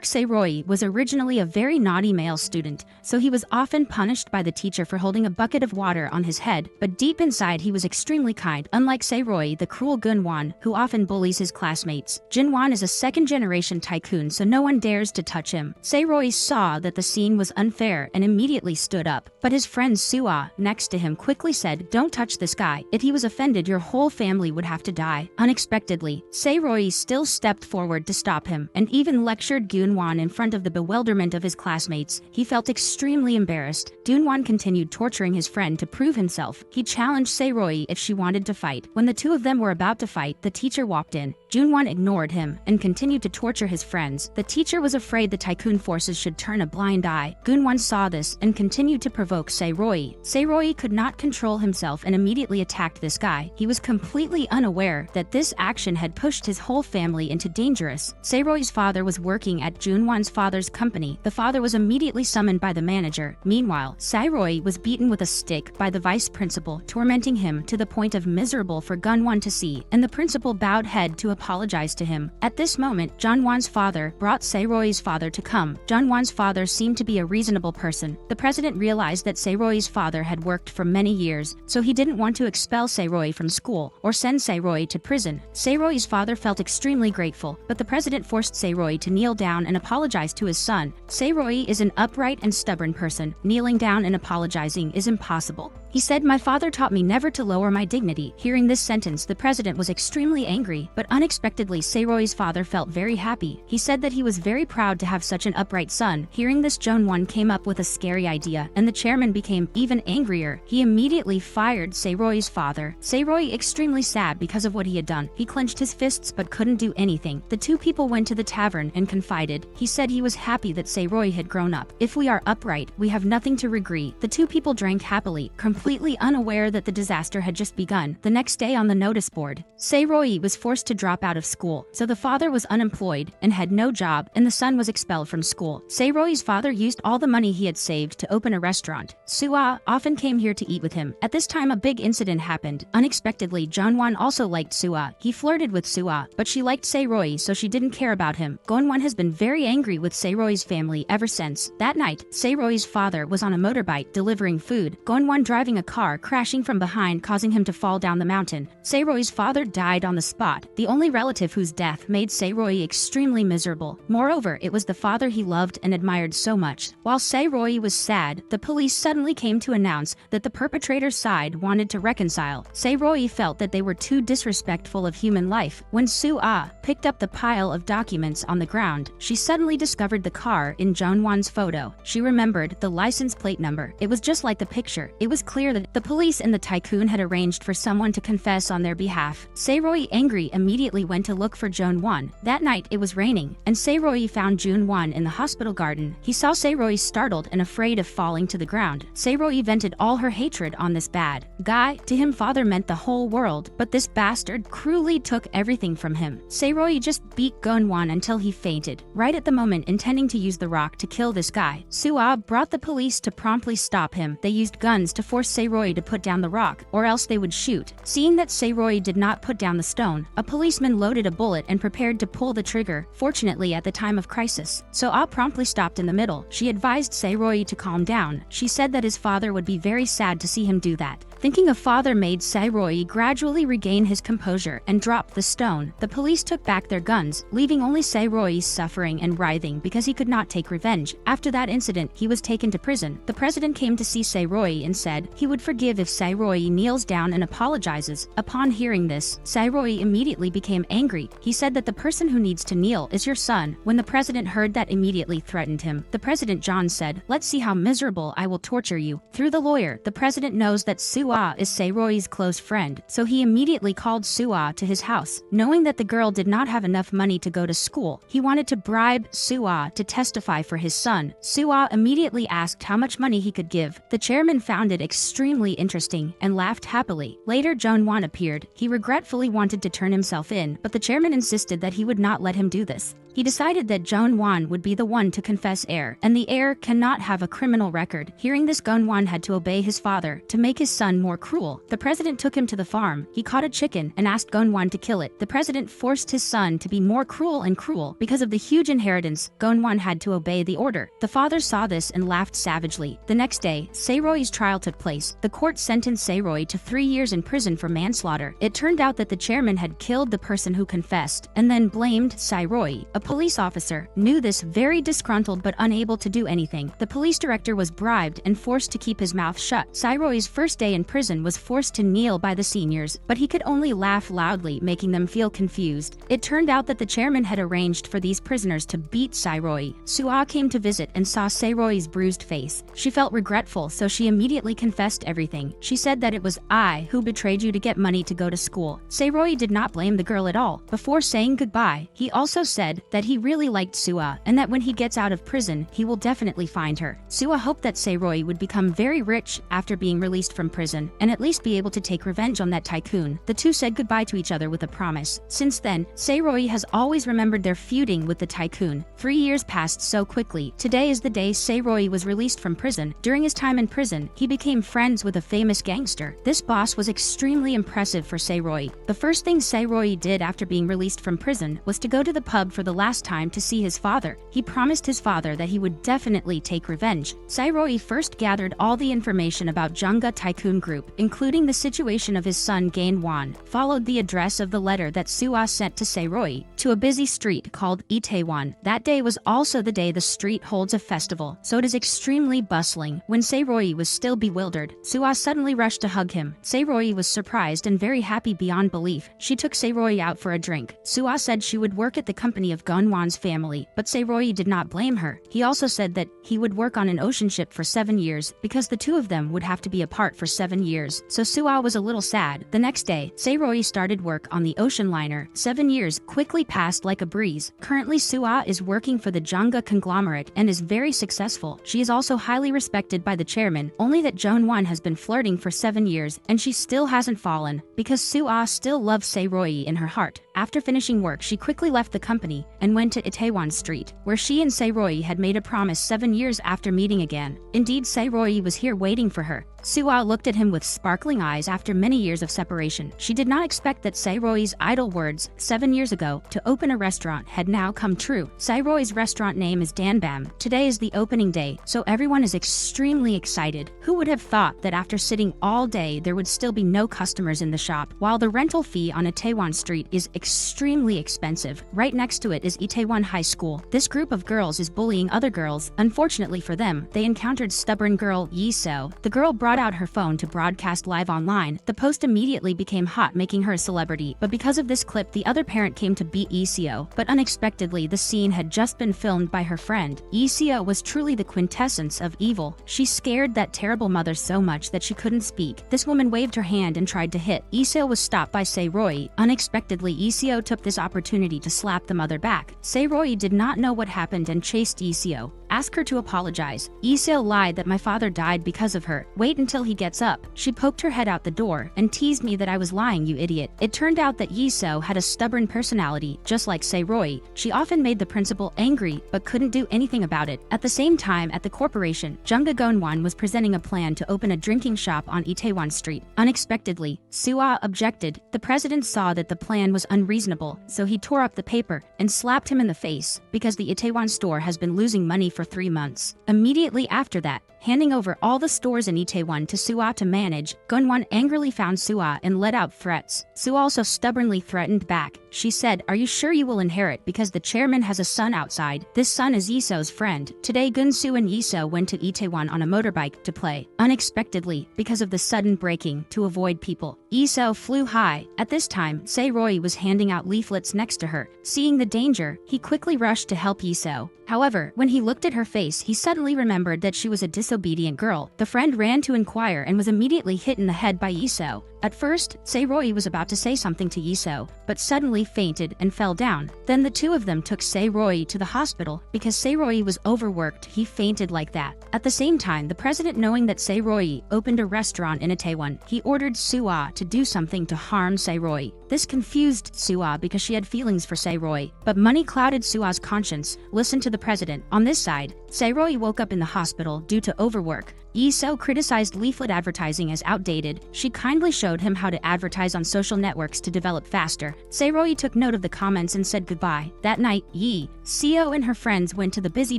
Park Sae-ro-yi was originally a very naughty male student, so he was often punished by the teacher for holding a bucket of water on his head, but deep inside he was extremely kind, unlike Sae-ro-yi, the cruel Gun-won, who often bullies his classmates. Jin-won is a second-generation tycoon, so no one dares to touch him. Sae-ro-yi saw that the scene was unfair and immediately stood up, but his friend Soo-ah, next to him, quickly said, "Don't touch this guy. If he was offended, your whole family would have to die." Unexpectedly, Sae-ro-yi still stepped forward to stop him, and even lectured Gun-won in front of the bewilderment of his classmates. He felt extremely embarrassed. Gun-won continued torturing his friend to prove himself. He challenged Sae-ro-yi if she wanted to fight. When the two of them were about to fight, the teacher walked in. Gun-won ignored him and continued to torture his friends. The teacher was afraid the tycoon forces should turn a blind eye. Gun-won saw this and continued to provoke Sae-ro-yi. Sae-ro-yi could not control himself and immediately attacked this guy. He was completely unaware that this action had pushed his whole family into dangerous. Sae-ro-yi's father was working at Gun-won's father's company. The father was immediately summoned by the manager. Meanwhile, Sae-ro-yi was beaten with a stick by the vice principal, tormenting him to the point of miserable for Gun-won to see, and the principal bowed head to apologize to him. At this moment, Gun-won's father brought Sae-ro-yi's father to come. Gun-won's father seemed to be a reasonable person. The president realized that Sae-ro-yi's father had worked for many years, so he didn't want to expel Sae-ro-yi from school or send Sae-ro-yi to prison. Sae-ro-yi's father felt extremely grateful, but the president forced Sae-ro-yi to kneel down and apologize to his son. Sae-ro-yi is an upright and stubborn person. Kneeling down and apologizing is impossible. He said, "My father taught me never to lower my dignity." Hearing this sentence, the president was extremely angry, but unexpectedly Sae-ro-yi's father felt very happy. He said that he was very proud to have such an upright son. Hearing this, Jong-won came up with a scary idea, and the chairman became even angrier. He immediately fired Sae-ro-yi's father. Sae-ro-yi, extremely sad because of what he had done, he clenched his fists but couldn't do anything. The two people went to the tavern and confided. He said he was happy that Sae-ro-yi had grown up. "If we are upright, we have nothing to regret." The two people drank happily, completely unaware that the disaster had just begun. The next day on the notice board, Sae-ro-yi was forced to drop out of school, so the father was unemployed and had no job, and the son was expelled from school. Sae-ro-yi's father used all the money he had saved to open a restaurant. Soo-ah often came here to eat with him. At this time, a big incident happened. Unexpectedly, Jong-won also liked Soo-ah. He flirted with Soo-ah, but she liked Sae-ro-yi, so she didn't care about him. Gon-won has been very angry with Sae-ro-yi's family ever since. That night, Sae-ro-yi's father was on a motorbike delivering food. Gon-won driving a car, crashing from behind, causing him to fall down the mountain. Sae-ro-yi's father died on the spot, the only relative whose death made Sae-ro-yi extremely miserable. Moreover, it was the father he loved and admired so much. While Sae-ro-yi was sad, the police suddenly came to announce that the perpetrator's side wanted to reconcile. Sae-ro-yi felt that they were too disrespectful of human life. When Soo-ah picked up the pile of documents on the ground, she suddenly discovered the car in Jong-won's photo. She remembered the license plate number. It was just like the picture. It was clear that the police and the tycoon had arranged for someone to confess on their behalf. Sae-ro-yi, angry, immediately went to look for Jong-won. That night, it was raining, and Sae-ro-yi found Jong-won in the hospital garden. He saw Sae-ro-yi startled and afraid of falling to the ground. Sae-ro-yi vented all her hatred on this bad guy. To him, father meant the whole world, but this bastard cruelly took everything from him. Sae-ro-yi just beat Gon-won until he fainted. Right at the moment, intending to use the rock to kill this guy, Soo-ah brought the police to promptly stop him. They used guns to force Sae-ro-yi to put down the rock, or else they would shoot. Seeing that Sae-ro-yi did not put down the stone, a policeman loaded a bullet and prepared to pull the trigger. Fortunately, at the time of crisis, Soo-ah promptly stopped in the middle. She advised Sae-ro-yi to calm down. She said that his father would be very sad to see him do that. Thinking of father made Sae-ro-yi gradually regain his composure and drop the stone. The police took back their guns, leaving only Sae-ro-yi suffering and writhing because he could not take revenge. After that incident, he was taken to prison. The president came to see Sae-ro-yi and said he would forgive if Sae-ro-yi kneels down and apologizes. Upon hearing this, Sae-ro-yi immediately became angry. He said that the person who needs to kneel is your son. When the president heard that, immediately threatened him. The president John said, "Let's see how miserable I will torture you." Through the lawyer, the president knows that Soo-ah is Sae-ro-yi's close friend, so he immediately called Soo-ah to his house. Knowing that the girl did not have enough money to go to school, he wanted to bribe Soo-ah to testify for his son. Soo-ah immediately asked how much money he could give. The chairman found it extremely interesting and laughed happily. Later, Jong-won appeared. He regretfully wanted to turn himself in, but the chairman insisted that he would not let him do this. He decided that Jong-won would be the one to confess heir, and the heir cannot have a criminal record. Hearing this, Jong-won had to obey his father to make his son more cruel. The president took him to the farm. He caught a chicken and asked Jong-won to kill it. The president forced his son to be more cruel and cruel. Because of the huge inheritance, Jong-won had to obey the order. The father saw this and laughed savagely. The next day, Sae-ro-yi's trial took place. The court sentenced Sae-ro-yi to 3 years in prison for manslaughter. It turned out that the chairman had killed the person who confessed and then blamed Sae-ro-yi. A police officer knew this, very disgruntled but unable to do anything. The police director was bribed and forced to keep his mouth shut. Sae-ro-yi's first day in prison was forced to kneel by the seniors, but he could only laugh loudly, making them feel confused. It turned out that the chairman had arranged for these prisoners to beat Sae-ro-yi. Soo-ah came to visit and saw Sae-ro-yi's bruised face. She felt regretful, so she immediately confessed everything. She said that it was I who betrayed you to get money to go to school. Sae-ro-yi did not blame the girl at all. Before saying goodbye, he also said that he really liked Soo-ah and that when he gets out of prison, he will definitely find her. Soo-ah hoped that Sae-ro-yi would become very rich after being released from prison and at least be able to take revenge on that tycoon. The two said goodbye to each other with a promise. Since then, Sae-ro-yi has always remembered their feuding with the tycoon. 3 years passed so quickly. Today is the day Sae-ro-yi was released from prison. During his time in prison, he became friends with a famous gangster. This boss was extremely impressive for Sae-ro-yi. The first thing Sae-ro-yi did after being released from prison was to go to the pub for the last time to see his father. He promised his father that he would definitely take revenge. Sae-ro-yi first gathered all the information about Jangga Tycoon Group, including the situation of his son Gain-won, followed the address of the letter that Soo-ah sent to Sae-ro-yi, to a busy street called Itaewon. That day was also the day the street holds a festival, so it is extremely bustling. When Sae-ro-yi was still bewildered, Soo-ah suddenly rushed to hug him. Sae-ro-yi was surprised and very happy beyond belief. She took Sae-ro-yi out for a drink. Soo-ah said she would work at the company of Gun-won's family, but Sae-ro-yi did not blame her. He also said that he would work on an ocean ship for 7 years because the two of them would have to be apart for 7 years, so Soo-ah was a little sad. The next day, Sae-ro-yi started work on the ocean liner. 7 years quickly passed like a breeze. Currently, Soo-ah is working for the Jangga conglomerate and is very successful. She is also highly respected by the chairman, only that Jong-won has been flirting for 7 years and she still hasn't fallen because Soo-ah still loves Sae-ro-yi in her heart. After finishing work, she quickly left the company and went to Itaewon Street, where she and Sae-ro-yi had made a promise 7 years after meeting again. Indeed, Sae-ro-yi was here waiting for her. Soo-ah looked at him with sparkling eyes after many years of separation. She did not expect that Sae-ro-yi's idle words 7 years ago to open a restaurant had now come true. Sae-ro-yi's restaurant name is Danbam. Today is the opening day, so everyone is extremely excited. Who would have thought that after sitting all day there would still be no customers in the shop, while the rental fee on Itaewon Street is extremely expensive. Right next to it is Itaewon High School. This group of girls is bullying other girls. Unfortunately for them, they encountered stubborn girl Yi-seo. The girl brought out her phone to broadcast live online. The post immediately became hot, making her a celebrity. But because of this clip, the other parent came to beat Yi-seo. But unexpectedly, the scene had just been filmed by her friend. Yi-seo was truly the quintessence of evil. She scared that terrible mother so much that she couldn't speak. This woman waved her hand and tried to hit. Yi-seo was stopped by Sae-ro-yi. Unexpectedly, Yi-seo took this opportunity to slap the mother back. Sae-ro-yi did not know what happened and chased Yi-seo. Ask her to apologize. Yi-seo lied that my father died because of her. Wait until he gets up. She poked her head out the door and teased me that I was lying, you idiot. It turned out that Yi-seo had a stubborn personality, just like Sae-ro-yi. She often made the principal angry, but couldn't do anything about it. At the same time, at the corporation, Jangga Gun-won was presenting a plan to open a drinking shop on Itaewon Street. Unexpectedly, Soo-ah objected. The president saw that the plan was unreasonable, so he tore up the paper and slapped him in the face because the Itaewon store has been losing money for 3 months. Immediately after that, handing over all the stores in Itaewon to Soo-ah to manage, Gun-won angrily found Soo-ah and let out threats. Soo also stubbornly threatened back. She said, "Are you sure you will inherit because the chairman has a son outside? This son is Yi-seo's friend." Today, Gun-soo and Yi-seo went to Itaewon on a motorbike to play. Unexpectedly, because of the sudden braking to avoid people, Yi-seo flew high. At this time, Sae-ro-yi was handing out leaflets next to her. Seeing the danger, he quickly rushed to help Yi-seo. However, when he looked at her face, he suddenly remembered that she was a disobedient girl. The friend ran to inquire and was immediately hit in the head by Yi-seo. At first, Sae-ro-yi was about to say something to Yi-seo, but suddenly fainted and fell down. Then the two of them took Sae-ro-yi to the hospital. Because Sae-ro-yi was overworked, he fainted like that. At the same time, the president, knowing that Sae-ro-yi opened a restaurant in Itaewon, he ordered Soo-ah to do something to harm Sae-ro-yi. This confused Soo-ah because she had feelings for Sae-ro-yi, but money clouded Soo-ah's conscience. Listen to the president. On this side, Sae-ro-yi woke up in the hospital due to overwork. Yi-seo criticized leaflet advertising as outdated. She kindly showed him how to advertise on social networks to develop faster. Sae-ro-yi took note of the comments and said goodbye. That night, Yi-seo and her friends went to the busy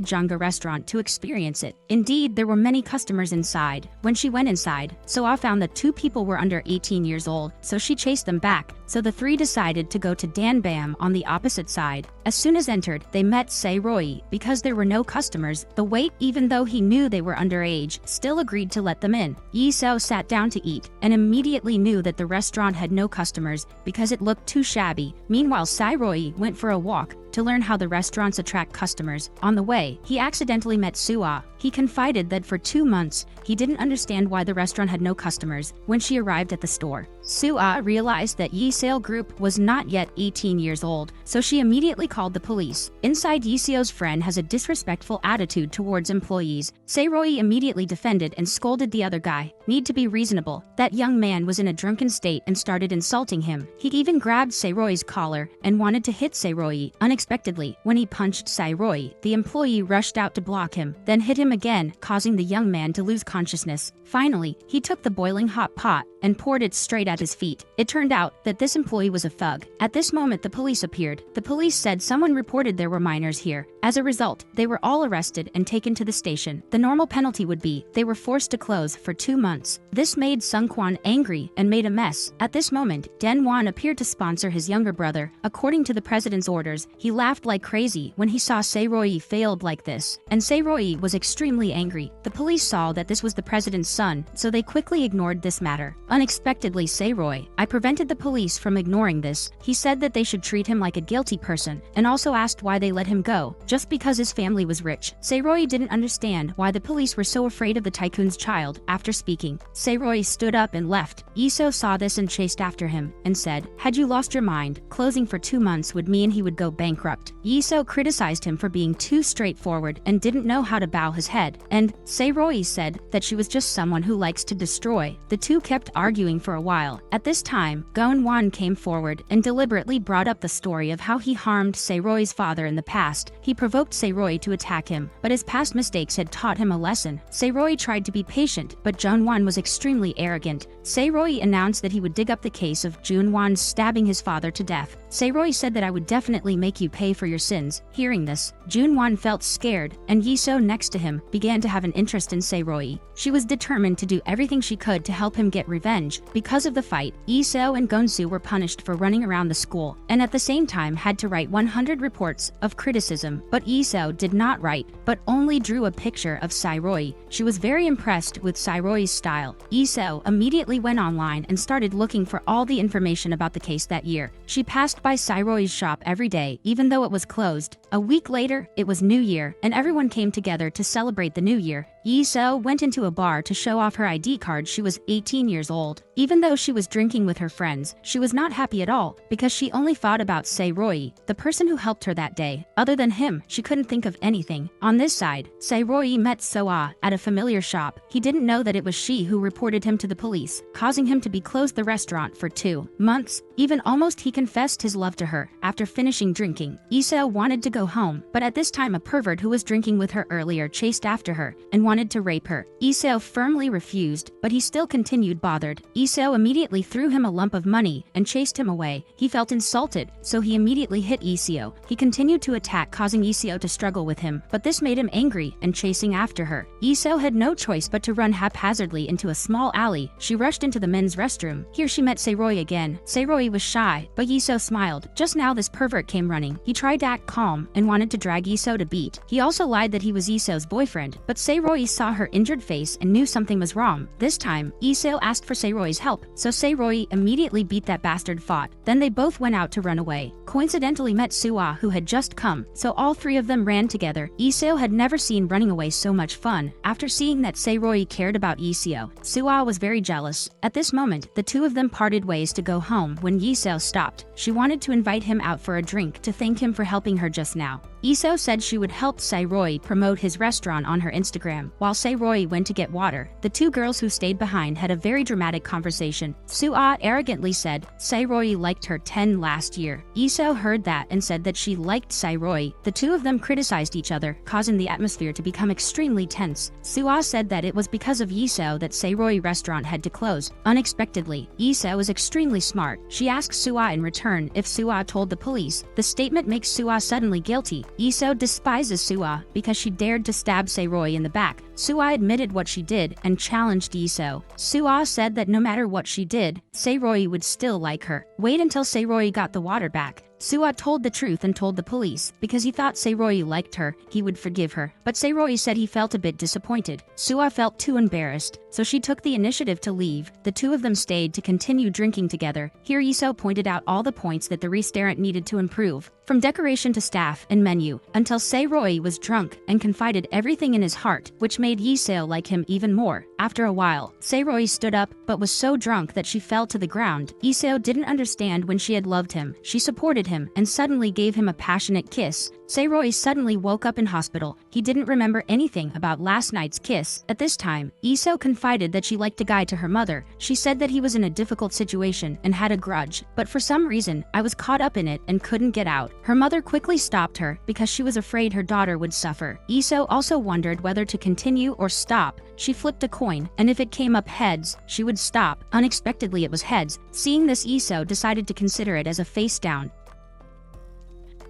Jangga restaurant to experience it. Indeed, there were many customers inside. When she went inside, Soo-ah found that two people were under 18 years old, so she chased them back. So the three decided to go to Danbam on the opposite side. As soon as entered, they met Sae-ro-yi. Because there were no customers, the wait, even though he knew they were underage, still agreed to let them in. Yi-seo sat down to eat and immediately knew that the restaurant had no customers because it looked too shabby. Meanwhile, Sae-ro-yi went for a walk to learn how the restaurants attract customers. On the way, he accidentally met Soo-ah. He confided that for 2 months, he didn't understand why the restaurant had no customers. When she arrived at the store, Soo-ah realized that Itaewon Group was not yet 18 years old, so she immediately called the police. Inside, Yi-seo's friend has a disrespectful attitude towards employees. Sae-ro-yi immediately defended and scolded the other guy. Need to be reasonable. That young man was in a drunken state and started insulting him. He even grabbed Sae-ro-yi's collar and wanted to hit Sae-ro-yi. Unexpectedly, when he punched Sae-ro-yi, the employee rushed out to block him, then hit him again, causing the young man to lose consciousness. Finally, he took the boiling hot pot and poured it straight at his feet. It turned out that this employee was a thug. At this moment, the police appeared. The police said someone reported there were minors here. As a result, they were all arrested and taken to the station. The normal penalty would be they were forced to close for 2 months. This made Sung-kwan angry and made a mess. At this moment, Den-won appeared to sponsor his younger brother. According to the president's orders, he laughed like crazy when he saw Sae-ro-yi failed like this, and Sae-ro-yi was extremely angry. The police saw that this was the president's son, so they quickly ignored this matter. Unexpectedly, Sae-ro-yi prevented the police from ignoring this. He said that they should treat him like a guilty person, and also asked why they let him go, just because his family was rich. Sae-ro-yi didn't understand why the police were so afraid of the tycoon's child. After speaking, Sae-ro-yi stood up and left. Yi-seo saw this and chased after him, and said, "Had you lost your mind? Closing for 2 months would mean he would go bankrupt." Yi-seo criticized him for being too straightforward and didn't know how to bow his head, and Sae-ro-yi said that she was just someone who likes to destroy. The two kept arguing for a while. At this time, Gon-won came forward and deliberately brought up the story of how he harmed Sae-ro-yi's father in the past. He provoked Sae-ro-yi to attack him, but his past mistakes had taught him a lesson. Sae-ro-yi tried to be patient, but Jun-won was extremely arrogant. Sae-ro-yi announced that he would dig up the case of Jun-won stabbing his father to death. Sae-ro-yi said that I would definitely make you pay for your sins. Hearing this, Jun-won felt scared, and Yi-seo next to him began to have an interest in Sae-ro-yi. She was determined to do everything she could to help him get revenge. Because of the fight, Yi-seo and Gonsu were punished for running around the school, and at the same time had to write 100 reports of criticism. But Yi-seo did not write, but only drew a picture of Sae-ro-yi. She was very impressed with Sae-ro-yi's style. Yi-seo immediately went online and started looking for all the information about the case that year. She passed by Sae-ro-yi's shop every day, even though it was closed. A week later, it was New Year, and everyone came together to celebrate the New Year. Yi-seo went into a bar to show off her ID card. She was 18 years old. Even though she was drinking with her friends, she was not happy at all because she only thought about Sae-ro-yi, the person who helped her that day. Other than him, she couldn't think of anything. On this side, Sae-ro-yi met Soo-ah at a familiar shop. He didn't know that it was she who reported him to the police, causing him to be closed the restaurant for 2 months. Even almost he confessed his love to her. After finishing drinking, Yi-seo wanted to go home, but at this time a pervert who was drinking with her earlier chased after her and wanted to rape her. Yi-seo firmly refused, but he still continued bothered. Yi-seo immediately threw him a lump of money and chased him away. He felt insulted, so he immediately hit Yi-seo. He continued to attack, causing Yi-seo to struggle with him, but this made him angry and chasing after her. Yi-seo had no choice but to run haphazardly into a small alley. She rushed into the men's restroom. Here she met Sae-ro-yi again. Sae-ro-yi was shy, but Yi-seo smiled. Just now this pervert came running. He tried to act calm and wanted to drag Yi-seo to beat. He also lied that he was Yi-seo's boyfriend, but Sae-ro-yi Sae-ro-yi saw her injured face and knew something was wrong. This time, Lee-seo asked for Sae-ro-yi's help, so Sae-ro-yi immediately beat that bastard fought. Then they both went out to run away. Coincidentally met Soo-ah, who had just come, so all three of them ran together. Lee-seo had never seen running away so much fun. After seeing that Sae-ro-yi cared about Lee-seo, Soo-ah was very jealous. At this moment, the two of them parted ways to go home when Lee-seo stopped. She wanted to invite him out for a drink to thank him for helping her just now. Lee-seo said she would help Sae-ro-yi promote his restaurant on her Instagram. While Sae-ro-yi went to get water, the two girls who stayed behind had a very dramatic conversation. Soo-ah arrogantly said Sae-ro-yi liked her 10 last year. Lee-seo heard that and said that she liked Sae-ro-yi. The two of them criticized each other, causing the atmosphere to become extremely tense. Soo-ah said that it was because of Lee-seo that Sae-ro-yi restaurant had to close. Unexpectedly, Lee-seo was extremely smart. She asked Soo-ah in return if Soo-ah told the police. The statement makes Soo-ah suddenly guilty. Lee-seo despises Soo-ah because she dared to stab Sae-ro-yi in the back. Soo-ah admitted what she did and challenged Lee-seo. Soo-ah said that no matter what she did, Sae-ro-yi would still like her. Wait until Sae-ro-yi got the water back. Soo-ah told the truth and told the police. Because he thought Sae-ro-yi liked her, he would forgive her. But Sae-ro-yi said he felt a bit disappointed. Soo-ah felt too embarrassed, so she took the initiative to leave. The two of them stayed to continue drinking together. Here Lee-seo pointed out all the points that the restaurant needed to improve, from decoration to staff and menu, until Sae-ro-yi was drunk and confided everything in his heart, which made Lee-seo like him even more. After a while, Sae-ro-yi stood up but was so drunk that she fell to the ground. Lee-seo didn't understand when she had loved him. She supported him and suddenly gave him a passionate kiss. Sae-ro-yi suddenly woke up in hospital. He didn't remember anything about last night's kiss. At this time, Lee-seo confided that she liked a guy to her mother. She said that he was in a difficult situation and had a grudge, but for some reason, I was caught up in it and couldn't get out. Her mother quickly stopped her because she was afraid her daughter would suffer. Lee-seo also wondered whether to continue or stop. She flipped a coin, and if it came up heads, she would stop. Unexpectedly, it was heads. Seeing this, Lee-seo decided to consider it as a face down.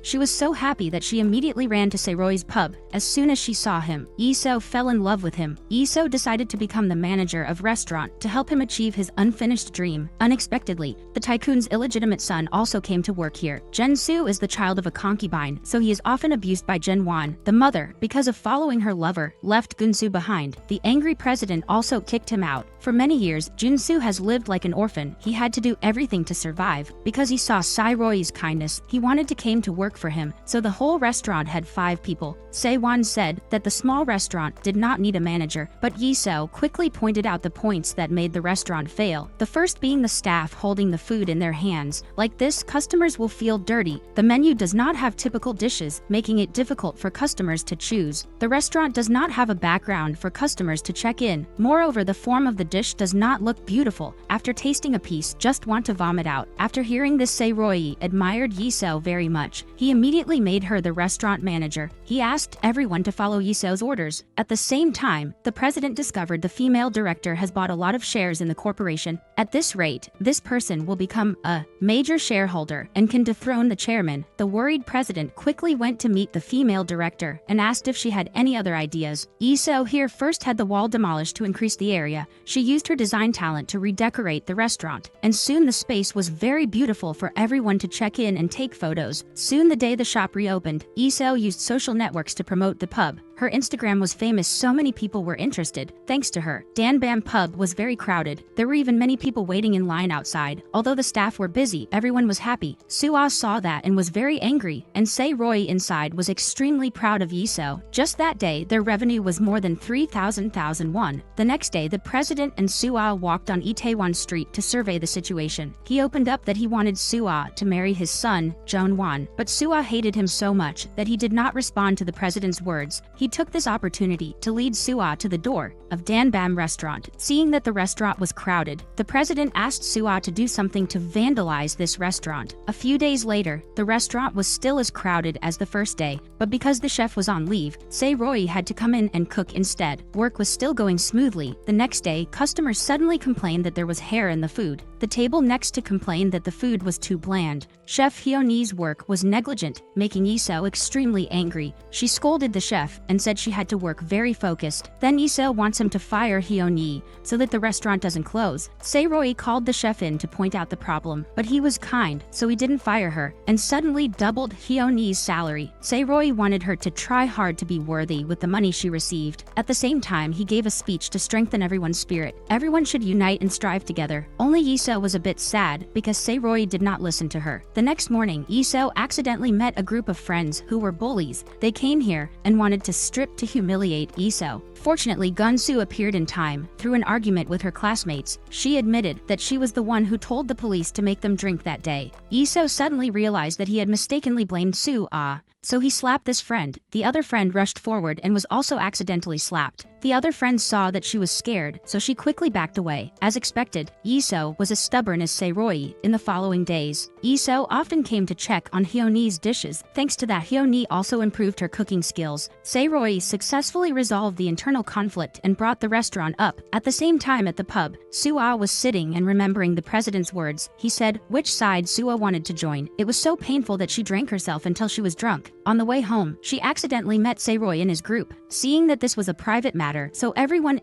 She was so happy that she immediately ran to Sae-ro-yi's pub. As soon as she saw him, Lee-seo fell in love with him. Lee-seo decided to become the manager of restaurant to help him achieve his unfinished dream. Unexpectedly, the tycoon's illegitimate son also came to work here. Jin-soo is the child of a concubine, so he is often abused by Jin-won. The mother, because of following her lover, left Gun-soo behind. The angry president also kicked him out. For many years, Jin-soo has lived like an orphan. He had to do everything to survive. Because he saw Sae-ro-yi's kindness, he wanted to come to work for him, so the whole restaurant had 5 people. Sae-won said that the small restaurant did not need a manager, but Lee-seo quickly pointed out the points that made the restaurant fail. The first being the staff holding the food in their hands. Like this, customers will feel dirty. The menu does not have typical dishes, making it difficult for customers to choose. The restaurant does not have a background for customers to check in. Moreover, the form of the dish does not look beautiful. After tasting a piece, just want to vomit out. After hearing this, Sae-ro-yi admired Lee-seo very much. He immediately made her the restaurant manager. He asked everyone to follow Lee-seo's orders. At the same time, the president discovered the female director has bought a lot of shares in the corporation. At this rate, this person will become a major shareholder and can dethrone the chairman. The worried president quickly went to meet the female director and asked if she had any other ideas. Lee-seo here first had the wall demolished to increase the area. She used her design talent to redecorate the restaurant, and soon the space was very beautiful for everyone to check in and take photos. Soon the day the shop reopened, Lee-seo used social networks to promote the pub. Her Instagram was famous, so many people were interested. Thanks to her, Danbam pub was very crowded. There were even many people waiting in line outside. Although the staff were busy, everyone was happy. Soo-ah saw that and was very angry, and Sae-ro-yi inside was extremely proud of Lee-seo. Just that day, their revenue was more than 3,000 won. The next day, the president and Soo-ah walked on Itaewon Street to survey the situation. He opened up that he wanted Soo-ah to marry his son, Jong-won, but Soo-ah hated him so much that he did not respond to the president's words. He took this opportunity to lead Soo-ah to the door of Danbam restaurant. Seeing that the restaurant was crowded, the president asked Soo-ah to do something to vandalize this restaurant. A few days later, the restaurant was still as crowded as the first day, but because the chef was on leave, Sae-ro-yi had to come in and cook instead. Work was still going smoothly. The next day, customers suddenly complained that there was hair in the food. The table next to complained that the food was too bland. Chef Hyunhee's work was negligent, making Lee-seo extremely angry. She scolded the chef and said she had to work very focused. Then Lee-seo wants him to fire Hyun-yi so that the restaurant doesn't close. Sae-ro-yi called the chef in to point out the problem, but he was kind, so he didn't fire her, and suddenly doubled Hyun-yi's salary. Sae-ro-yi wanted her to try hard to be worthy with the money she received. At the same time, he gave a speech to strengthen everyone's spirit. Everyone should unite and strive together. Only Lee-seo was a bit sad because Sae-ro-yi did not listen to her. The next morning, Lee-seo accidentally met a group of friends who were bullies. They came here and wanted to strip to humiliate Lee-seo. Fortunately, Gun-soo appeared in time. Through an argument with her classmates, she admitted that she was the one who told the police to make them drink that day. Lee-seo suddenly realized that he had mistakenly blamed Soo-ah, so he slapped this friend. The other friend rushed forward and was also accidentally slapped. The other friend saw that she was scared, so she quickly backed away. As expected, Lee-seo was as stubborn as Sae-ro-yi. In the following days, Lee-seo often came to check on Hyun-yi's dishes. Thanks to that, Hyun-yi also improved her cooking skills. Sae-ro-yi successfully resolved the internal conflict and brought the restaurant up. At the same time at the pub, Soo-ah was sitting and remembering the president's words. He said which side Soo-ah wanted to join. It was so painful that she drank herself until she was drunk. On the way home, she accidentally met Sae-ro-yi in his group. Seeing that this was a private matter, so everyone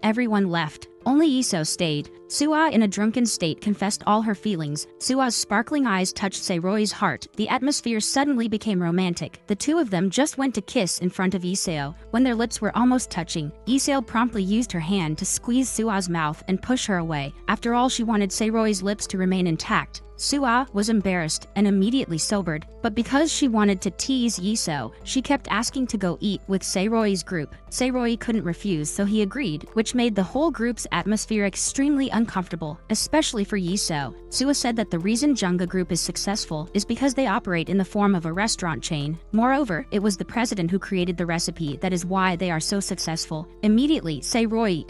left. Only Lee-seo stayed. Soo-ah, in a drunken state, confessed all her feelings. Soo-ah's sparkling eyes touched Sae-ro-yi's heart. The atmosphere suddenly became romantic. The two of them just went to kiss in front of Lee-seo. When their lips were almost touching, Lee-seo promptly used her hand to squeeze Soo-ah's mouth and push her away. After all, she wanted Sae-ro-yi's lips to remain intact. Soo-ah was embarrassed and immediately sobered, but because she wanted to tease Lee-seo, she kept asking to go eat with Sae-ro-yi's group. Sae-ro-yi couldn't refuse, so he agreed, which made the whole group's atmosphere extremely uncomfortable, especially for Lee-seo. Soo-ah said that the reason Jangga Group is successful is because they operate in the form of a restaurant chain. Moreover, it was the president who created the recipe, that is why they are so successful. Immediately, Sae-ro-yi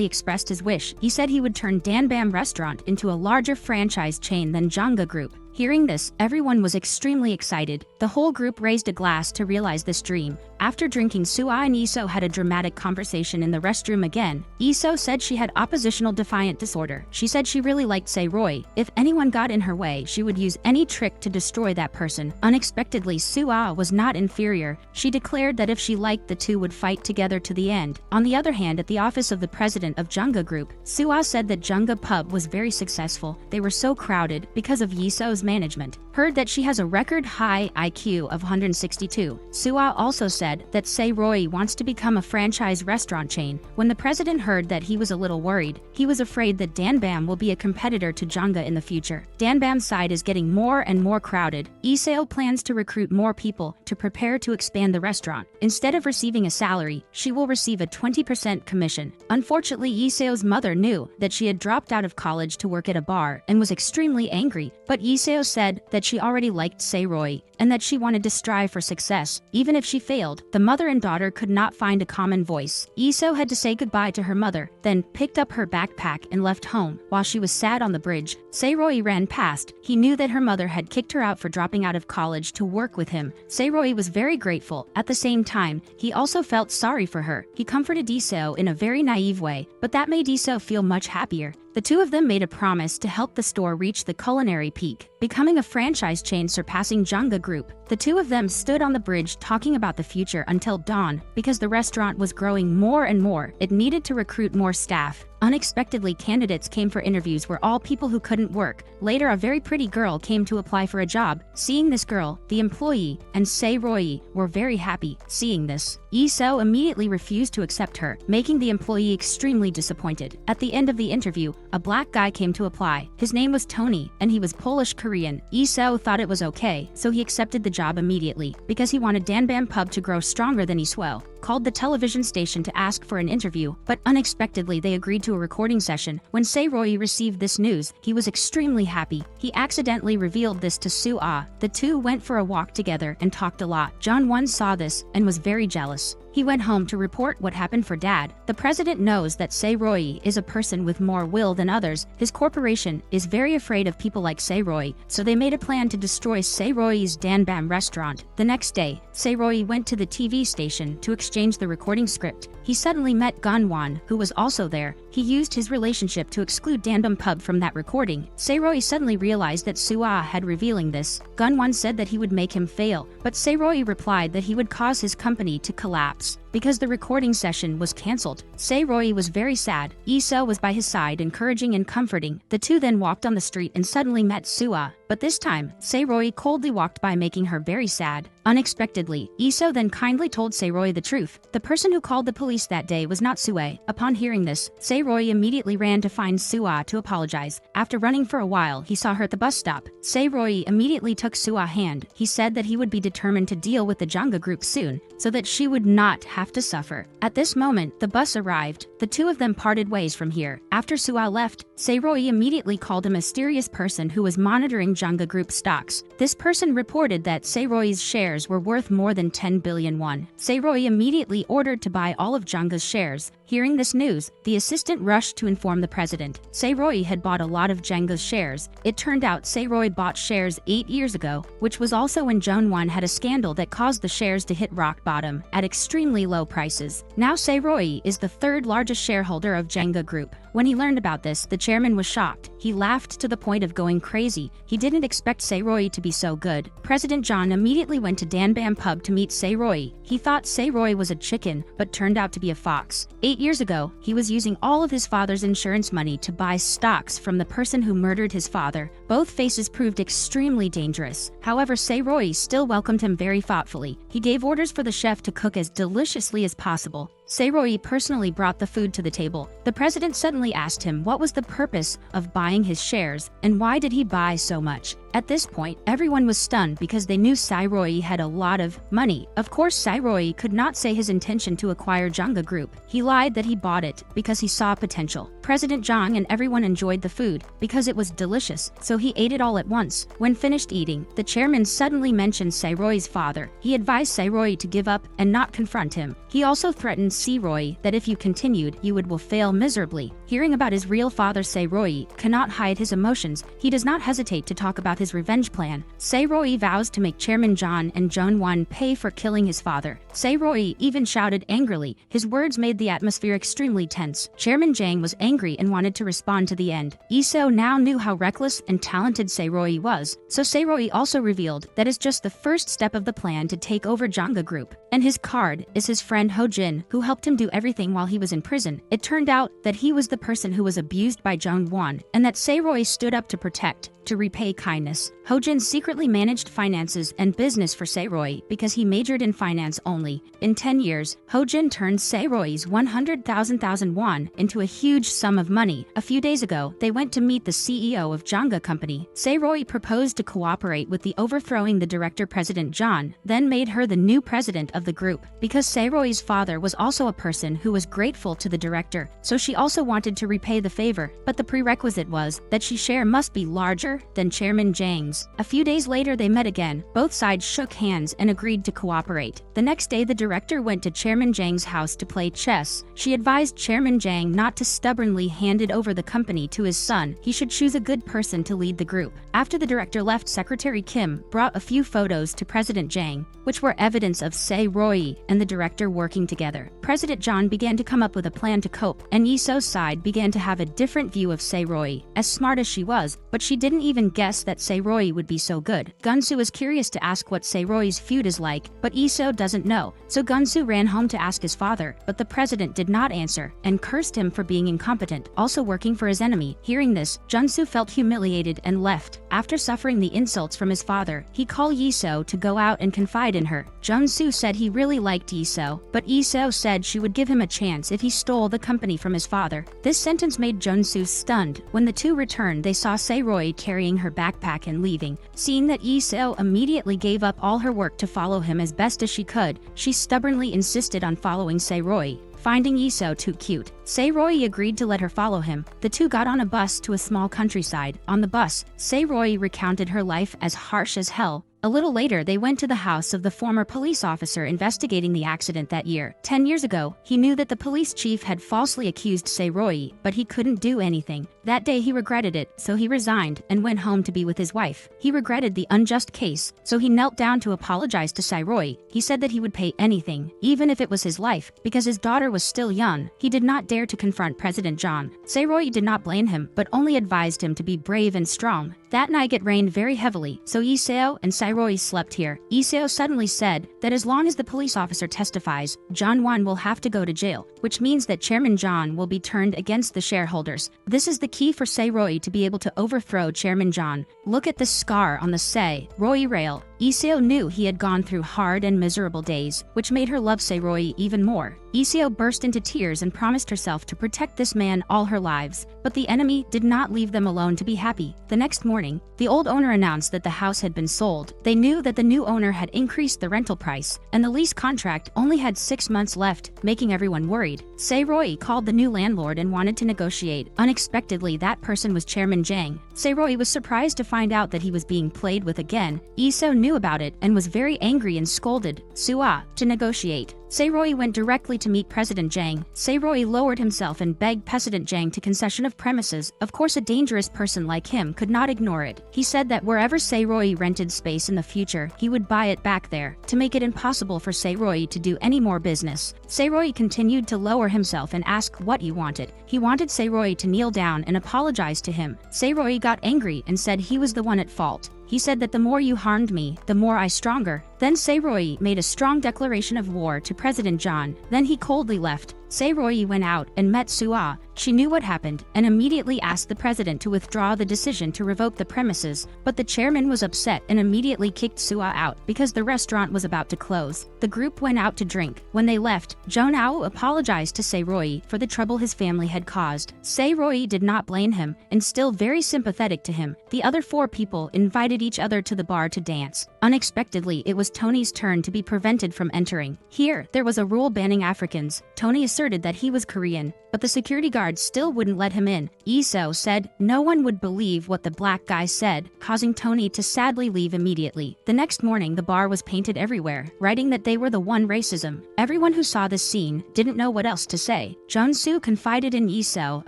expressed his wish. He said he would turn Danbam Restaurant into a larger franchise chain than Jangga Group. Hearing this, everyone was extremely excited. The whole group raised a glass to realize this dream. After drinking, Soo-ah and Lee-seo had a dramatic conversation in the restroom again. Lee-seo said she had oppositional defiant disorder. She said she really liked Sae-ro-yi. If anyone got in her way, she would use any trick to destroy that person. Unexpectedly, Soo-ah was not inferior. She declared that if she liked, the two would fight together to the end. On the other hand, at the office of the president of Jangga Group, Soo-ah said that Jangga Pub was very successful. They were so crowded because of Lee-seo's management. Heard that she has a record high IQ of 162. Soo-ah also said that Sae-ro-yi wants to become a franchise restaurant chain. When the president heard that, he was a little worried. He was afraid that Danbam will be a competitor to Jangga in the future. Danbam's side is getting more and more crowded. Lee-seo plans to recruit more people to prepare to expand the restaurant. Instead of receiving a salary, she will receive a 20% commission. Unfortunately, Lee-seo's mother knew that she had dropped out of college to work at a bar and was extremely angry, but Lee-seo said that she already liked Sae-ro-yi and that she wanted to strive for success. Even if she failed, the mother and daughter could not find a common voice. Lee-seo had to say goodbye to her mother, then picked up her backpack and left home. While she was sad on the bridge, Sae-ro-yi ran past. He knew that her mother had kicked her out for dropping out of college to work with him. Sae-ro-yi was very grateful. At the same time, he also felt sorry for her. He comforted Lee-seo in a very naive way, but that made Lee-seo feel much happier. The two of them made a promise to help the store reach the culinary peak, becoming a franchise chain surpassing Jangga Group. The two of them stood on the bridge talking about the future until dawn. Because the restaurant was growing more and more, it needed to recruit more staff. Unexpectedly, candidates came for interviews were all people who couldn't work. Later, a very pretty girl came to apply for a job. Seeing this girl, the employee and Sae-ro-yi were very happy. Seeing this, Lee-seo immediately refused to accept her, making the employee extremely disappointed. At the end of the interview, a black guy came to apply. His name was Tony, and he was Polish-Korean. Lee-seo thought it was okay, so he accepted the job immediately. Because he wanted Danbam Pub to grow stronger than Lee-seo, called the television station to ask for an interview, but unexpectedly they agreed to a recording session. When Sae-ro-yi received this news, he was extremely happy. He accidentally revealed this to Soo-ah. The two went for a walk together and talked a lot. John Won saw this and was very jealous. He went home to report what happened for Dad. The president knows that Sae-ro-yi is a person with more will than others. His corporation is very afraid of people like Sae-ro-yi, so they made a plan to destroy Sae-ro-yi's Danbam restaurant. The next day, Sae-ro-yi went to the TV station to exchange the recording script. He suddenly met Gun-won, who was also there. He used his relationship to exclude Danbam Pub from that recording. Sae-ro-yi suddenly realized that Soo-ah had revealing this. Gun-won said that he would make him fail, but Sae-ro-yi replied that he would cause his company to collapse because the recording session was cancelled. Sae-ro-yi was very sad. Lee-seo was by his side, encouraging and comforting. The two then walked on the street and suddenly met Soo-ah, but this time, Sae-ro-yi coldly walked by, making her very sad. Unexpectedly, Lee-seo then kindly told Sae-ro-yi the truth. The person who called the police that day was not Soo-ah. Upon hearing this, Sae-ro-yi immediately ran to find Soo-ah to apologize. After running for a while, he saw her at the bus stop. Sae-ro-yi immediately took Soo-ah's hand. He said that he would be determined to deal with the Jangga Group soon, so that she would not have to suffer. At this moment, the bus arrived. The two of them parted ways from here. After Soo-ah left, Sae-ro-yi immediately called a mysterious person who was monitoring Jangga Group stocks. This person reported that Sae-ro-yi's shares were worth more than 10 billion won. Sae-ro-yi immediately ordered to buy all of Jangga's shares. Hearing this news, the assistant rushed to inform the president. Sae-ro-yi had bought a lot of Jangga's shares. It turned out Sae-ro-yi bought shares 8 years ago, which was also when Jeon-won had a scandal that caused the shares to hit rock bottom at extremely low prices. Now Sae-ro-yi is the third largest shareholder of Jangga Group. When he learned about this, the chairman was shocked. He laughed to the point of going crazy. He didn't expect Sae-ro-yi to be so good. President John immediately went to Danbam Pub to meet Sae-ro-yi. He thought Sae-ro-yi was a chicken, but turned out to be a fox. 8 years ago, he was using all of his father's insurance money to buy stocks from the person who murdered his father. Both faces proved extremely dangerous. However, Sae-ro-yi still welcomed him very thoughtfully. He gave orders for the chef to cook as deliciously as possible. Sae-ro-yi personally brought the food to the table. The president suddenly asked him what was the purpose of buying his shares and why did he buy so much. At this point, everyone was stunned because they knew Sae-ro-yi had a lot of money. Of course, Sae-ro-yi could not say his intention to acquire Jangga Group. He lied that he bought it because he saw potential. President Jang and everyone enjoyed the food because it was delicious, so he ate it all at once. When finished eating, the chairman suddenly mentioned Sae-ro-yi's father. He advised Sae-ro-yi to give up and not confront him. He also threatened Sae-ro-yi that if you continued, you will fail miserably. Hearing about his real father, Sae-ro-yi cannot hide his emotions. He does not hesitate to talk about his revenge plan. Sae-ro-yi vows to make Chairman John and Jeon-won pay for killing his father. Sae-ro-yi even shouted angrily. His words made the atmosphere extremely tense. Chairman Jang was angry and wanted to respond to the end. Lee-seo now knew how reckless and talented Sae-ro-yi was, so Sae-ro-yi also revealed that it's just the first step of the plan to take over Jangga Group. And his card is his friend Ho-jin, who helped him do everything while he was in prison. It turned out that he was the person who was abused by Jeon-won, and that Sae-ro-yi stood up to protect, to repay kindness. Ho-jin secretly managed finances and business for Sae-ro-yi because he majored in finance only. In 10 years, Ho-jin turned Sae-ro-yi's 100,000 won into a huge sum of money. A few days ago, they went to meet the CEO of Jangga Company. Sae-ro-yi proposed to cooperate with the overthrowing the director President John, then made her the new president of the group. Because Sae-ro-yi's father was also a person who was grateful to the director, so she also wanted to repay the favor, but the prerequisite was that she share must be larger than Chairman Jang's. A few days later they met again. Both sides shook hands and agreed to cooperate. The next day the director went to Chairman Jang's house to play chess. She advised Chairman Jang not to stubbornly hand it over the company to his son. He should choose a good person to lead the group. After the director left, Secretary Kim brought a few photos to President Jang, which were evidence of Sae-ro-yi and the director working together. President John began to come up with a plan to cope, and Lee-seo's side began to have a different view of Sae-ro-yi. As smart as she was, but she didn't even guess that Sae-ro-yi would be so good. Gun-soo is curious to ask what Sae-ro-yi's feud is like, but Lee-seo doesn't know, so Gun-soo ran home to ask his father, but the president did not answer, and cursed him for being incompetent, also working for his enemy. Hearing this, Jun-soo felt humiliated and left. After suffering the insults from his father, he called Lee-seo to go out and confide in her. Jun-soo said he really liked Lee-seo, but Lee-seo said she would give him a chance if he stole the company from his father. This sentence made Jun-soo stunned. When the two returned, they saw Sae-ro-yi carrying her backpack and leaving. Seeing that Lee-seo immediately gave up all her work to follow him as best as she could, she stubbornly insisted on following Sae-ro-yi. Finding Lee-seo too cute, Sae-ro-yi agreed to let her follow him. The two got on a bus to a small countryside. On the bus, Sae-ro-yi recounted her life as harsh as hell. A little later, they went to the house of the former police officer investigating the accident that year. 10 years ago, he knew that the police chief had falsely accused Sae-ro-yi, but he couldn't do anything. That day he regretted it, so he resigned and went home to be with his wife. He regretted the unjust case, so he knelt down to apologize to Sae-ro-yi. He said that he would pay anything, even if it was his life, because his daughter was still young. He did not dare to confront President John. Sae-ro-yi did not blame him, but only advised him to be brave and strong. That night it rained very heavily, so Lee-seo and Sae-ro-yi slept here. Lee-seo suddenly said that as long as the police officer testifies, John Won will have to go to jail, which means that Chairman John will be turned against the shareholders. This is the key for Sae-ro-yi to be able to overthrow Chairman John. Look at the scar on the Sae-ro-yi rail. Lee-seo knew he had gone through hard and miserable days, which made her love Sae-ro-yi even more. Lee-seo burst into tears and promised herself to protect this man all her lives, but the enemy did not leave them alone to be happy. The next morning, the old owner announced that the house had been sold. They knew that the new owner had increased the rental price, and the lease contract only had 6 months left, making everyone worried. Sae-ro-yi called the new landlord and wanted to negotiate. Unexpectedly, that person was Chairman Jang. Sae-ro-yi was surprised to find out that he was being played with again. Lee-seo knew about it and was very angry and scolded Sua to negotiate. Sae-ro-yi went directly to meet President Jang. Sae-ro-yi lowered himself and begged President Jang to concession of premises. Of course, a dangerous person like him could not ignore it. He said that wherever Sae-ro-yi rented space in the future, he would buy it back there, to make it impossible for Sae-ro-yi to do any more business. Sae-ro-yi continued to lower himself and ask what he wanted. He wanted Sae-ro-yi to kneel down and apologize to him. Sae-ro-yi got angry and said he was the one at fault. He said that the more you harmed me, the more I stronger. Then Sae-ro-yi made a strong declaration of war to President John. Then he coldly left. Sae-ro-yi went out and met Sua. She knew what happened and immediately asked the president to withdraw the decision to revoke the premises, but the chairman was upset and immediately kicked Sua out because the restaurant was about to close. The group went out to drink. When they left, Jonao apologized to Sae-ro-yi for the trouble his family had caused. Sae-ro-yi did not blame him and still very sympathetic to him. The other 4 people invited each other to the bar to dance. Unexpectedly, it was Tony's turn to be prevented from entering. Here, there was a rule banning Africans. Tony asserted that he was Korean, but the security guards still wouldn't let him in. Lee-seo said no one would believe what the black guy said, causing Tony to sadly leave immediately. The next morning, the bar was painted everywhere, writing that they were the one racism. Everyone who saw this scene didn't know what else to say. Jun-soo confided in Lee-seo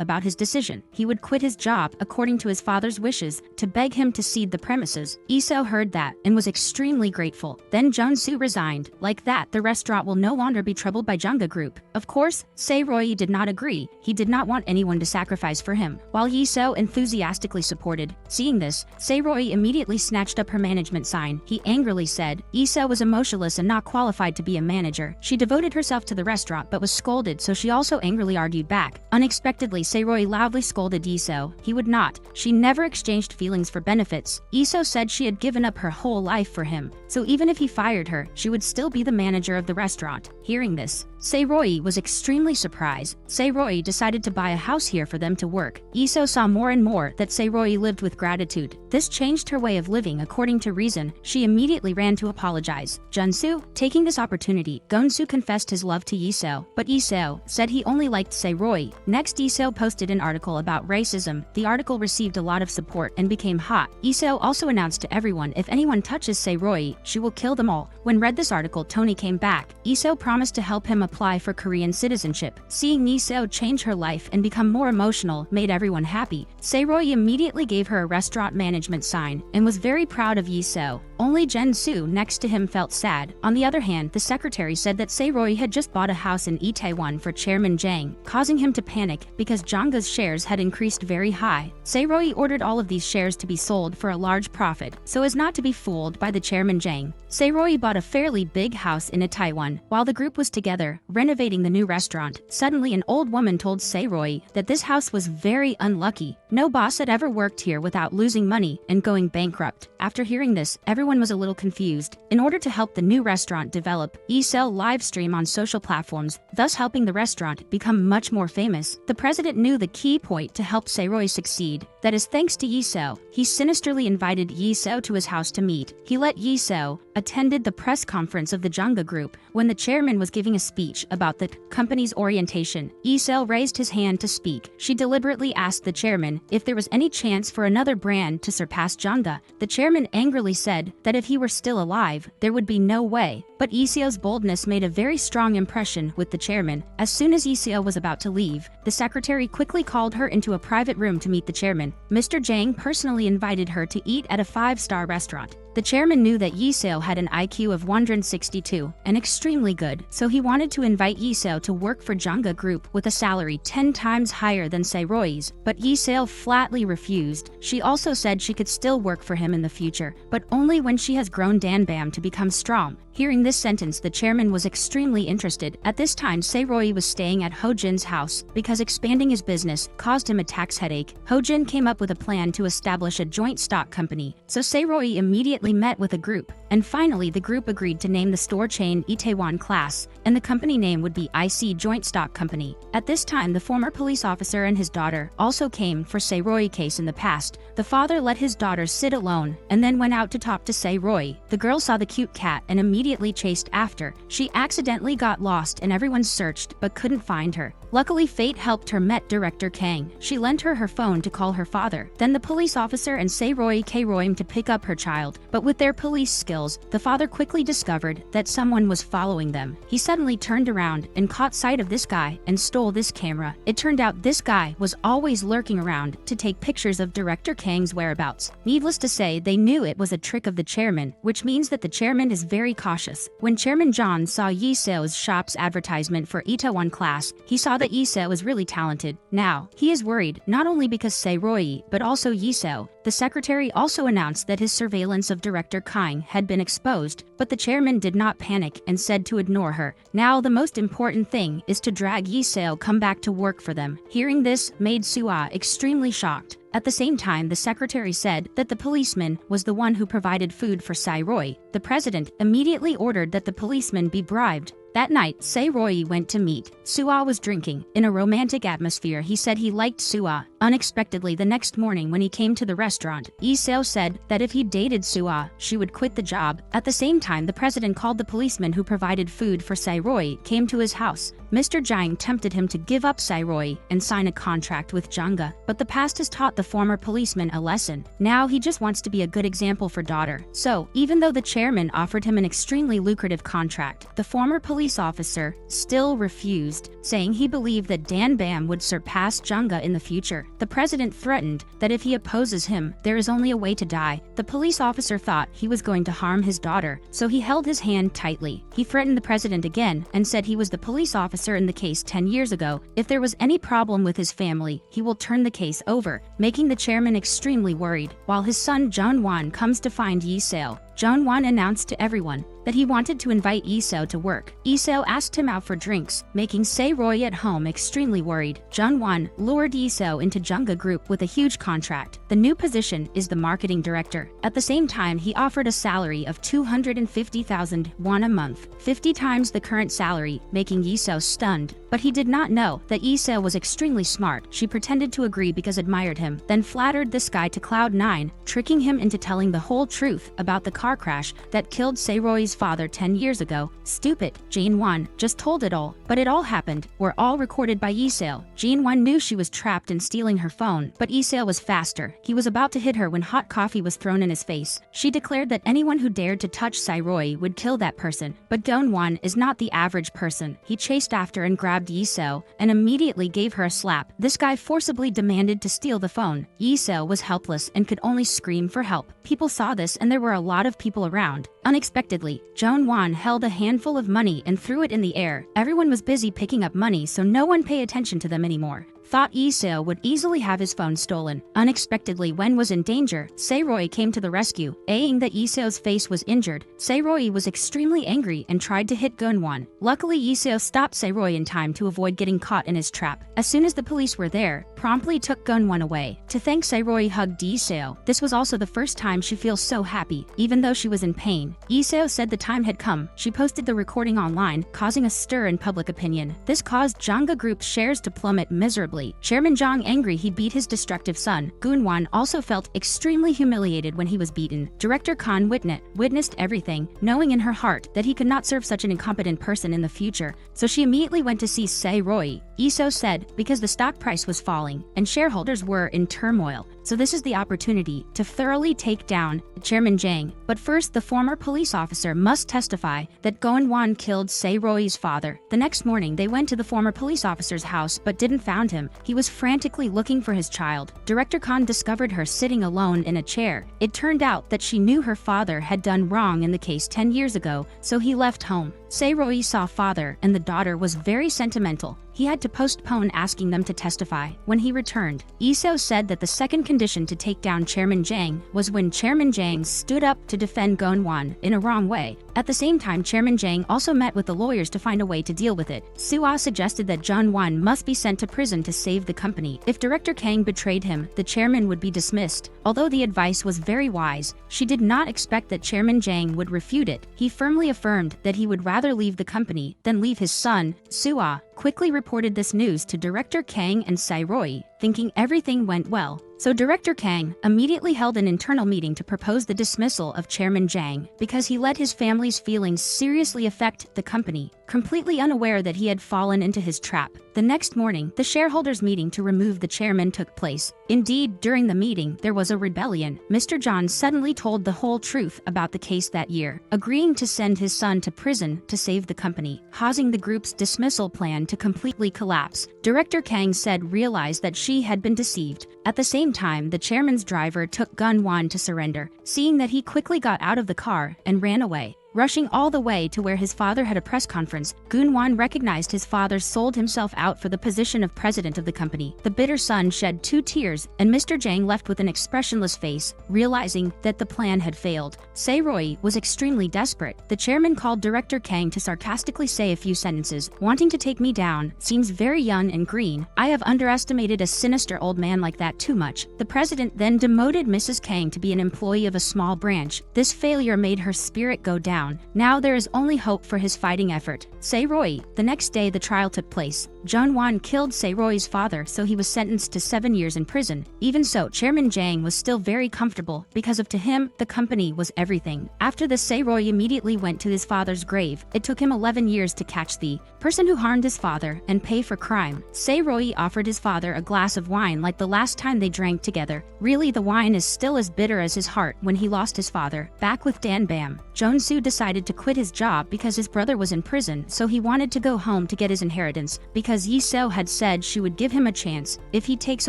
about his decision. He would quit his job according to his father's wishes to beg him to cede the premises. Lee-seo heard that and was extremely grateful. Then Jun-soo resigned. Like that, the restaurant will no longer be troubled by Jangga Group. Of course, Sae-ro-yi did not agree. He did not want anyone to sacrifice for him, while Lee-seo enthusiastically supported. Seeing this, Sae-ro-yi immediately snatched up her management sign. He angrily said Lee-seo was emotionless and not qualified to be a manager. She devoted herself to the restaurant but was scolded, so she also angrily argued back. Unexpectedly, Sae-ro-yi loudly scolded Lee-seo. He would not. She never exchanged feelings for benefits. Lee-seo said she had given up her whole life for him, so even if he fired her, she would still be the manager of the restaurant. Hearing this, Sae-ro-yi was extremely surprised. Sae-ro-yi decided to buy a house here for them to work. Lee-seo saw more and more that Sae-ro-yi lived with gratitude. This changed her way of living according to reason. She immediately ran to apologize. Jun-soo, taking this opportunity, Gon-soo confessed his love to Lee-seo, but Lee-seo said he only liked Sae-ro-yi. Next, Lee-seo posted an article about racism. The article received a lot of support and became hot. Lee-seo also announced to everyone if anyone touches Sae-ro-yi, she will kill them all. When read this article, Tony came back. Lee-seo promised to help him apply for Korean citizenship. Seeing Lee-seo change her life and become more emotional made everyone happy. Sae-ro-yi immediately gave her a restaurant management sign and was very proud of Lee-seo. Only Jun-soo next to him felt sad. On the other hand, the secretary said that Sae-ro-yi had just bought a house in Itaewon for Chairman Jang, causing him to panic because Jangga's shares had increased very high. Sae-ro-yi ordered all of these shares to be sold for a large profit, so as not to be fooled by the Chairman Jang. Sae-ro-yi bought a fairly big house in Itaewon. While the group was together, renovating the new restaurant, suddenly an old woman told Sae-ro-yi that this house was very unlucky. No boss had ever worked here without losing money and going bankrupt. After hearing this, everyone was a little confused. In order to help the new restaurant develop, Lee-seo live stream on social platforms, thus helping the restaurant become much more famous. The president knew the key point to help Sae-ro-yi succeed. That is thanks to Lee-seo. He sinisterly invited Lee-seo to his house to meet. He let Lee-seo attended the press conference of the Jangga Group. When the chairman was giving a speech about the company's orientation, Lee-seo raised his hand to speak. She deliberately asked the chairman if there was any chance for another brand to surpass Jangga. The chairman angrily said that if he were still alive, there would be no way. But Lee Seo's boldness made a very strong impression with the chairman. As soon as Lee Seo was about to leave, the secretary quickly called her into a private room to meet the chairman. Mr. Jang personally invited her to eat at a 5-star restaurant. The chairman knew that Lee Seo had an IQ of 162 and extremely good, so he wanted to invite Lee Seo to work for Jangga Group with a salary 10 times higher than Sae-ro-yi's, but Lee Seo flatly refused. She also said she could still work for him in the future, but only when she has grown Danbam to become strong. Hearing this sentence, the chairman was extremely interested. At this time, Sae-ro-yi was staying at Ho-jin's house because expanding his business caused him a tax headache. Ho-jin came up with a plan to establish a joint stock company, so Sae-ro-yi immediately met with a group, and finally the group agreed to name the store chain Itaewon Class, and the company name would be IC Joint Stock Company. At this time, the former police officer and his daughter also came for Sae-ro-yi case in the past. The father let his daughter sit alone and then went out to talk to Sae-ro-yi. The girl saw the cute cat and immediately chased after. She accidentally got lost and everyone searched but couldn't find her. Luckily, fate helped her met Director Kang. She lent her phone to call her father. Then the police officer and Sae-ro-yi came to pick up her child. But with their police skills, the father quickly discovered that someone was following them. He suddenly turned around and caught sight of this guy and stole this camera. It turned out this guy was always lurking around to take pictures of Director Kang's whereabouts. Needless to say, they knew it was a trick of the chairman, which means that the chairman is very cautious. When Chairman John saw Lee Seo's shop's advertisement for Itaewon Class, he saw that Lee Seo was really talented. Now, he is worried not only because Sae-ro-yi, but also Lee Seo. The secretary also announced that his surveillance of Director Kang had been exposed, but the chairman did not panic and said to ignore her. Now the most important thing is to drag Lee Seo come back to work for them. Hearing this made Soo-ah extremely shocked. At the same time, the secretary said that the policeman was the one who provided food for Sae-ro-yi. The president immediately ordered that the policeman be bribed. That night, Sae-ro-yi went to meet. Soo-ah was drinking. In a romantic atmosphere, he said he liked Soo-ah. Unexpectedly, the next morning when he came to the restaurant, Lee Seo said that if he dated Soo-ah, she would quit the job. At the same time, the president called the policeman who provided food for Sae-ro-yi came to his house. Mr. Jang tempted him to give up Sae-ro-yi and sign a contract with Jangga, but the past has taught the former policeman a lesson. Now he just wants to be a good example for daughter. So, even though the chairman offered him an extremely lucrative contract, the former police officer still refused, saying he believed that Danbam would surpass Jangga in the future. The president threatened that if he opposes him, there is only a way to die. The police officer thought he was going to harm his daughter, so he held his hand tightly. He threatened the president again and said he was the police officer in the case 10 years ago. If there was any problem with his family, he will turn the case over, making the chairman extremely worried. While his son Jong-won comes to find Lee Seo, Jong-won announced to everyone that he wanted to invite Lee Seo to work. Lee Seo asked him out for drinks, making Sae-ro-yi at home extremely worried. Jong-won lured Lee Seo into Jangga Group with a huge contract. The new position is the marketing director. At the same time, he offered a salary of 250,000 won a month, 50 times the current salary, making Lee Seo stunned. But he did not know that Lee Seo was extremely smart. She pretended to agree because admired him, then flattered this guy to Cloud 9, tricking him into telling the whole truth about the car crash that killed Sae-ro-yi's father 10 years ago. Stupid. Jin-won just told it all, but it all happened. Were all recorded by Lee Seo. Jin-won knew she was trapped in stealing her phone, but Lee Seo was faster. He was about to hit her when hot coffee was thrown in his face. She declared that anyone who dared to touch Sae-ro-yi would kill that person. But Jin-won is not the average person. He chased after and grabbed Lee Seo and immediately gave her a slap. This guy forcibly demanded to steal the phone. Lee Seo was helpless and could only scream for help. People saw this and there were a lot of people around. Unexpectedly, Jong-won held a handful of money and threw it in the air. Everyone was busy picking up money, so no one paid attention to them anymore. Thought Lee Seo would easily have his phone stolen. Unexpectedly, Wen was in danger. Sae-ro-yi came to the rescue, saying that Lee Seo's face was injured. Sae-ro-yi was extremely angry and tried to hit Gun-won. Luckily, Lee Seo stopped Sae-ro-yi in time to avoid getting caught in his trap. As soon as the police were there, promptly took Gun-won away. To thank, Sae-ro-yi hugged Lee Seo. This was also the first time she feels so happy, even though she was in pain. Lee Seo said the time had come. She posted the recording online, causing a stir in public opinion. This caused Jangga Group's shares to plummet miserably. Chairman Jang, angry he beat his destructive son, Gun-won, also felt extremely humiliated when he was beaten. Director Khan witnessed everything, knowing in her heart that he could not serve such an incompetent person in the future, so she immediately went to see Sae-ro-yi. Lee Seo said because the stock price was falling and shareholders were in turmoil, so this is the opportunity to thoroughly take down Chairman Jang. But first, the former police officer must testify that Geun-won killed Sae-ro-yi's father. The next morning, they went to the former police officer's house but didn't find him. He was frantically looking for his child. Director Khan discovered her sitting alone in a chair. It turned out that she knew her father had done wrong in the case 10 years ago, so he left home. Sae-ro-yi saw father and the daughter was very sentimental. He had to postpone asking them to testify. When he returned, Lee-seo said that the second condition to take down Chairman Jang was when Chairman Jang stood up to defend Geun-won in a wrong way. At the same time, Chairman Jang also met with the lawyers to find a way to deal with it. Soo-ah suggested that Geun-won must be sent to prison to save the company. If Director Kang betrayed him, the chairman would be dismissed. Although the advice was very wise, she did not expect that Chairman Jang would refute it. He firmly affirmed that he would rather leave the company than leave his son. Soo-ah quickly reported this news to Director Kang and Sae-ro-yi, thinking everything went well. So Director Kang immediately held an internal meeting to propose the dismissal of Chairman Jang because he let his family's feelings seriously affect the company, completely unaware that he had fallen into his trap. The next morning, the shareholders' meeting to remove the chairman took place. Indeed, during the meeting, there was a rebellion. Mr. John suddenly told the whole truth about the case that year, agreeing to send his son to prison to save the company, causing the group's dismissal plan to completely collapse. Director Kang said realized that she had been deceived. At the same time, the chairman's driver took Geun-won to surrender, seeing that he quickly got out of the car and ran away. Rushing all the way to where his father had a press conference, Geun-won recognized his father sold himself out for the position of president of the company. The bitter son shed 2 tears, and Mr. Jang left with an expressionless face, realizing that the plan had failed. Sae-ro-yi was extremely desperate. The chairman called Director Kang to sarcastically say a few sentences. Wanting to take me down, seems very young and green. I have underestimated a sinister old man like that too much. The president then demoted Mrs. Kang to be an employee of a small branch. This failure made her spirit go down. Now there is only hope for his fighting effort. Sae-ro-yi. The next day the trial took place. Geun-won killed Sae-ro-yi's father, so he was sentenced to 7 years in prison. Even so, Chairman Jang was still very comfortable because to him, the company was everything. After this, Sae-ro-yi immediately went to his father's grave. It took him 11 years to catch the person who harmed his father and pay for crime. Sae-ro-yi offered his father a glass of wine like the last time they drank together. Really, the wine is still as bitter as his heart when he lost his father. Back with Dan-bam, Jong-soo decided to quit his job because his brother was in prison, so he wanted to go home to get his inheritance. Because Lee-seo had said she would give him a chance if he takes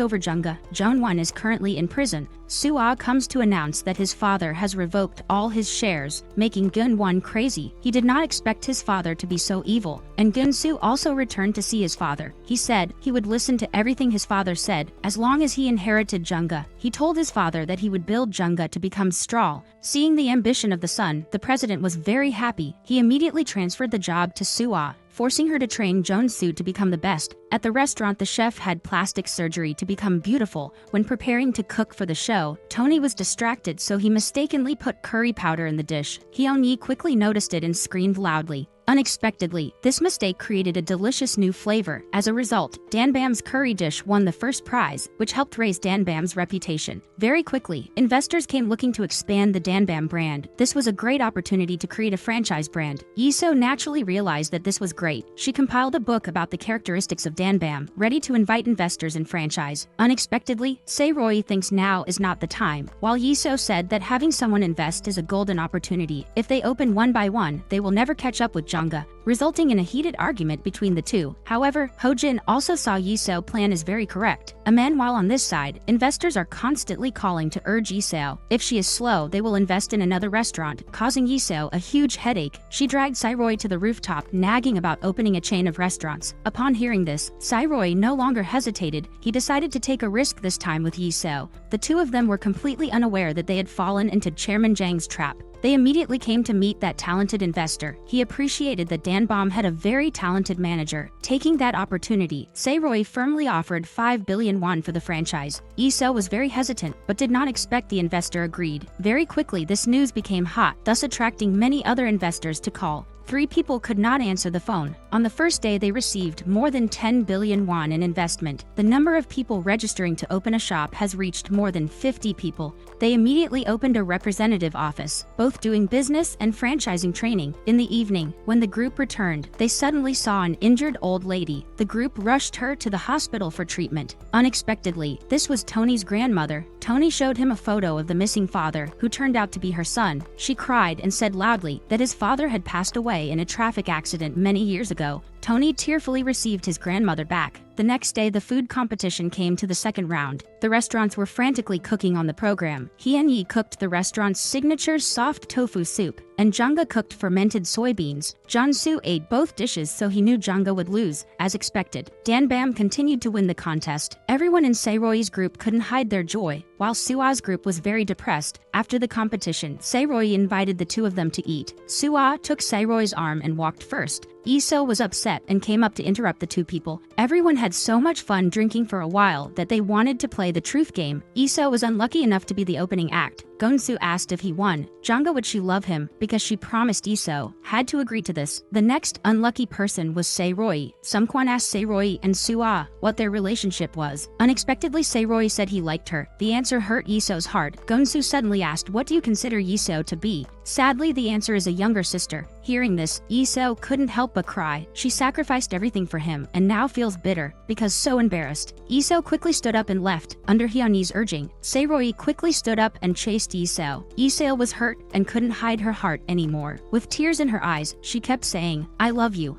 over Jangga. Geun-won is currently in prison. Soo-ah comes to announce that his father has revoked all his shares, making Geun-won crazy. He did not expect his father to be so evil, and Geun-soo also returned to see his father. He said he would listen to everything his father said, as long as he inherited Jangga. He told his father that he would build Jangga to become strong. Seeing the ambition of the son, the president was very happy. He immediately transferred the job to Soo-ah, forcing her to train Jong-soo to become the best. At the restaurant, the chef had plastic surgery to become beautiful. When preparing to cook for the show, Tony was distracted, so he mistakenly put curry powder in the dish. Hyun-yi quickly noticed it and screamed loudly. Unexpectedly, this mistake created a delicious new flavor. As a result, Dan-bam's curry dish won the first prize, which helped raise Dan-bam's reputation. Very quickly, investors came looking to expand the Dan-bam brand. This was a great opportunity to create a franchise brand. Lee-seo naturally realized that this was great. She compiled a book about the characteristics of Dan-bam, ready to invite investors in franchise. Unexpectedly, Sae-ro-yi thinks now is not the time. While Lee-seo said that having someone invest is a golden opportunity. If they open one by one, they will never catch up with Jangga, resulting in a heated argument between the two. However, Ho-jin also saw Lee-seo's plan is very correct. Meanwhile, on this side, investors are constantly calling to urge Lee-seo. If she is slow, they will invest in another restaurant, causing Lee-seo a huge headache. She dragged Sae-ro-yi to the rooftop, nagging about opening a chain of restaurants. Upon hearing this, Sae-ro-yi no longer hesitated. He decided to take a risk this time with Lee-seo. The two of them were completely unaware that they had fallen into Chairman Jang's trap. They immediately came to meet that talented investor. He appreciated that Dan-bam had a very talented manager. Taking that opportunity, Sae-ro-yi firmly offered 5 billion won for the franchise. Lee-seo was very hesitant, but did not expect the investor agreed. Very quickly, this news became hot, thus attracting many other investors to call. 3 people could not answer the phone. On the first day, they received more than 10 billion won in investment. The number of people registering to open a shop has reached more than 50 people. They immediately opened a representative office, both doing business and franchising training. In the evening, when the group returned, they suddenly saw an injured old lady. The group rushed her to the hospital for treatment. Unexpectedly, this was Tony's grandmother. Tony showed him a photo of the missing father, who turned out to be her son. She cried and said loudly that his father had passed away in a traffic accident many years ago. Tony tearfully received his grandmother back. The next day, the food competition came to the second round. The restaurants were frantically cooking on the program. Sae-ro-yi cooked the restaurant's signature soft tofu soup, and Jangga cooked fermented soybeans. Jang-soo ate both dishes, so he knew Jangga would lose. As expected, Dan-bam continued to win the contest. Everyone in Sae-ro-yi's group couldn't hide their joy, while Soo-ah's group was very depressed. After the competition, Sae-ro-yi invited the two of them to eat. Soo-ah took Sae-ro-yi's arm and walked first. Lee-seo was upset and came up to interrupt the two people. Everyone had so much fun drinking for a while that they wanted to play the truth game. Lee-seo was unlucky enough to be the opening act. Gonsu asked if he won. Jangga, would she love him because she promised Lee-seo, had to agree to this. The next unlucky person was Sae-ro-yi. Someone asked Sae-ro-yi and Soo-ah what their relationship was. Unexpectedly, Sae-ro-yi said he liked her. The answer hurt Lee-seo's heart. Gonsu suddenly asked, what do you consider Lee-seo to be? Sadly, the answer is a younger sister. Hearing this, Lee-seo couldn't help but cry. She sacrificed everything for him and now feels bitter because so embarrassed. Lee-seo quickly stood up and left. Under Hyunhee's urging, Sae-ro-yi quickly stood up and chased Lee-seo. Lee-seo was hurt and couldn't hide her heart anymore. With tears in her eyes, she kept saying, I love you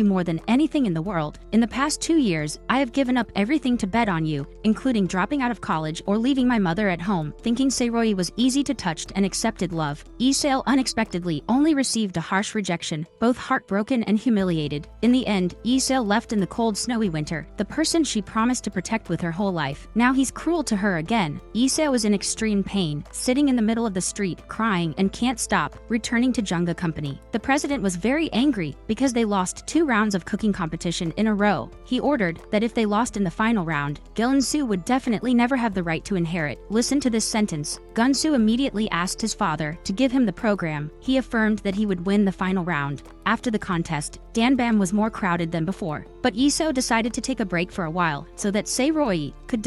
more than anything in the world. In the past 2 years, I have given up everything to bet on you, including dropping out of college or leaving my mother at home. Thinking Sae-ro-yi was easy to touch and accepted love, Lee-seo unexpectedly only received a harsh rejection, both heartbroken and humiliated. In the end, Lee-seo left in the cold, snowy winter, the person she promised to protect with her whole life. Now he's cruel to her again. Lee-seo is in extreme pain, sitting in the middle of the street, crying and can't stop, returning to Jangga Company. The president was very angry because they lost 2 rounds of cooking competition in a row. He ordered that if they lost in the final round, Gunsu would definitely never have the right to inherit. Listen to this sentence. Gunsu immediately asked his father to give him the program. He affirmed that he would win the final round. After the contest, Dan-bam was more crowded than before, but Lee-seo decided to take a break for a while so that Sae-ro-yi could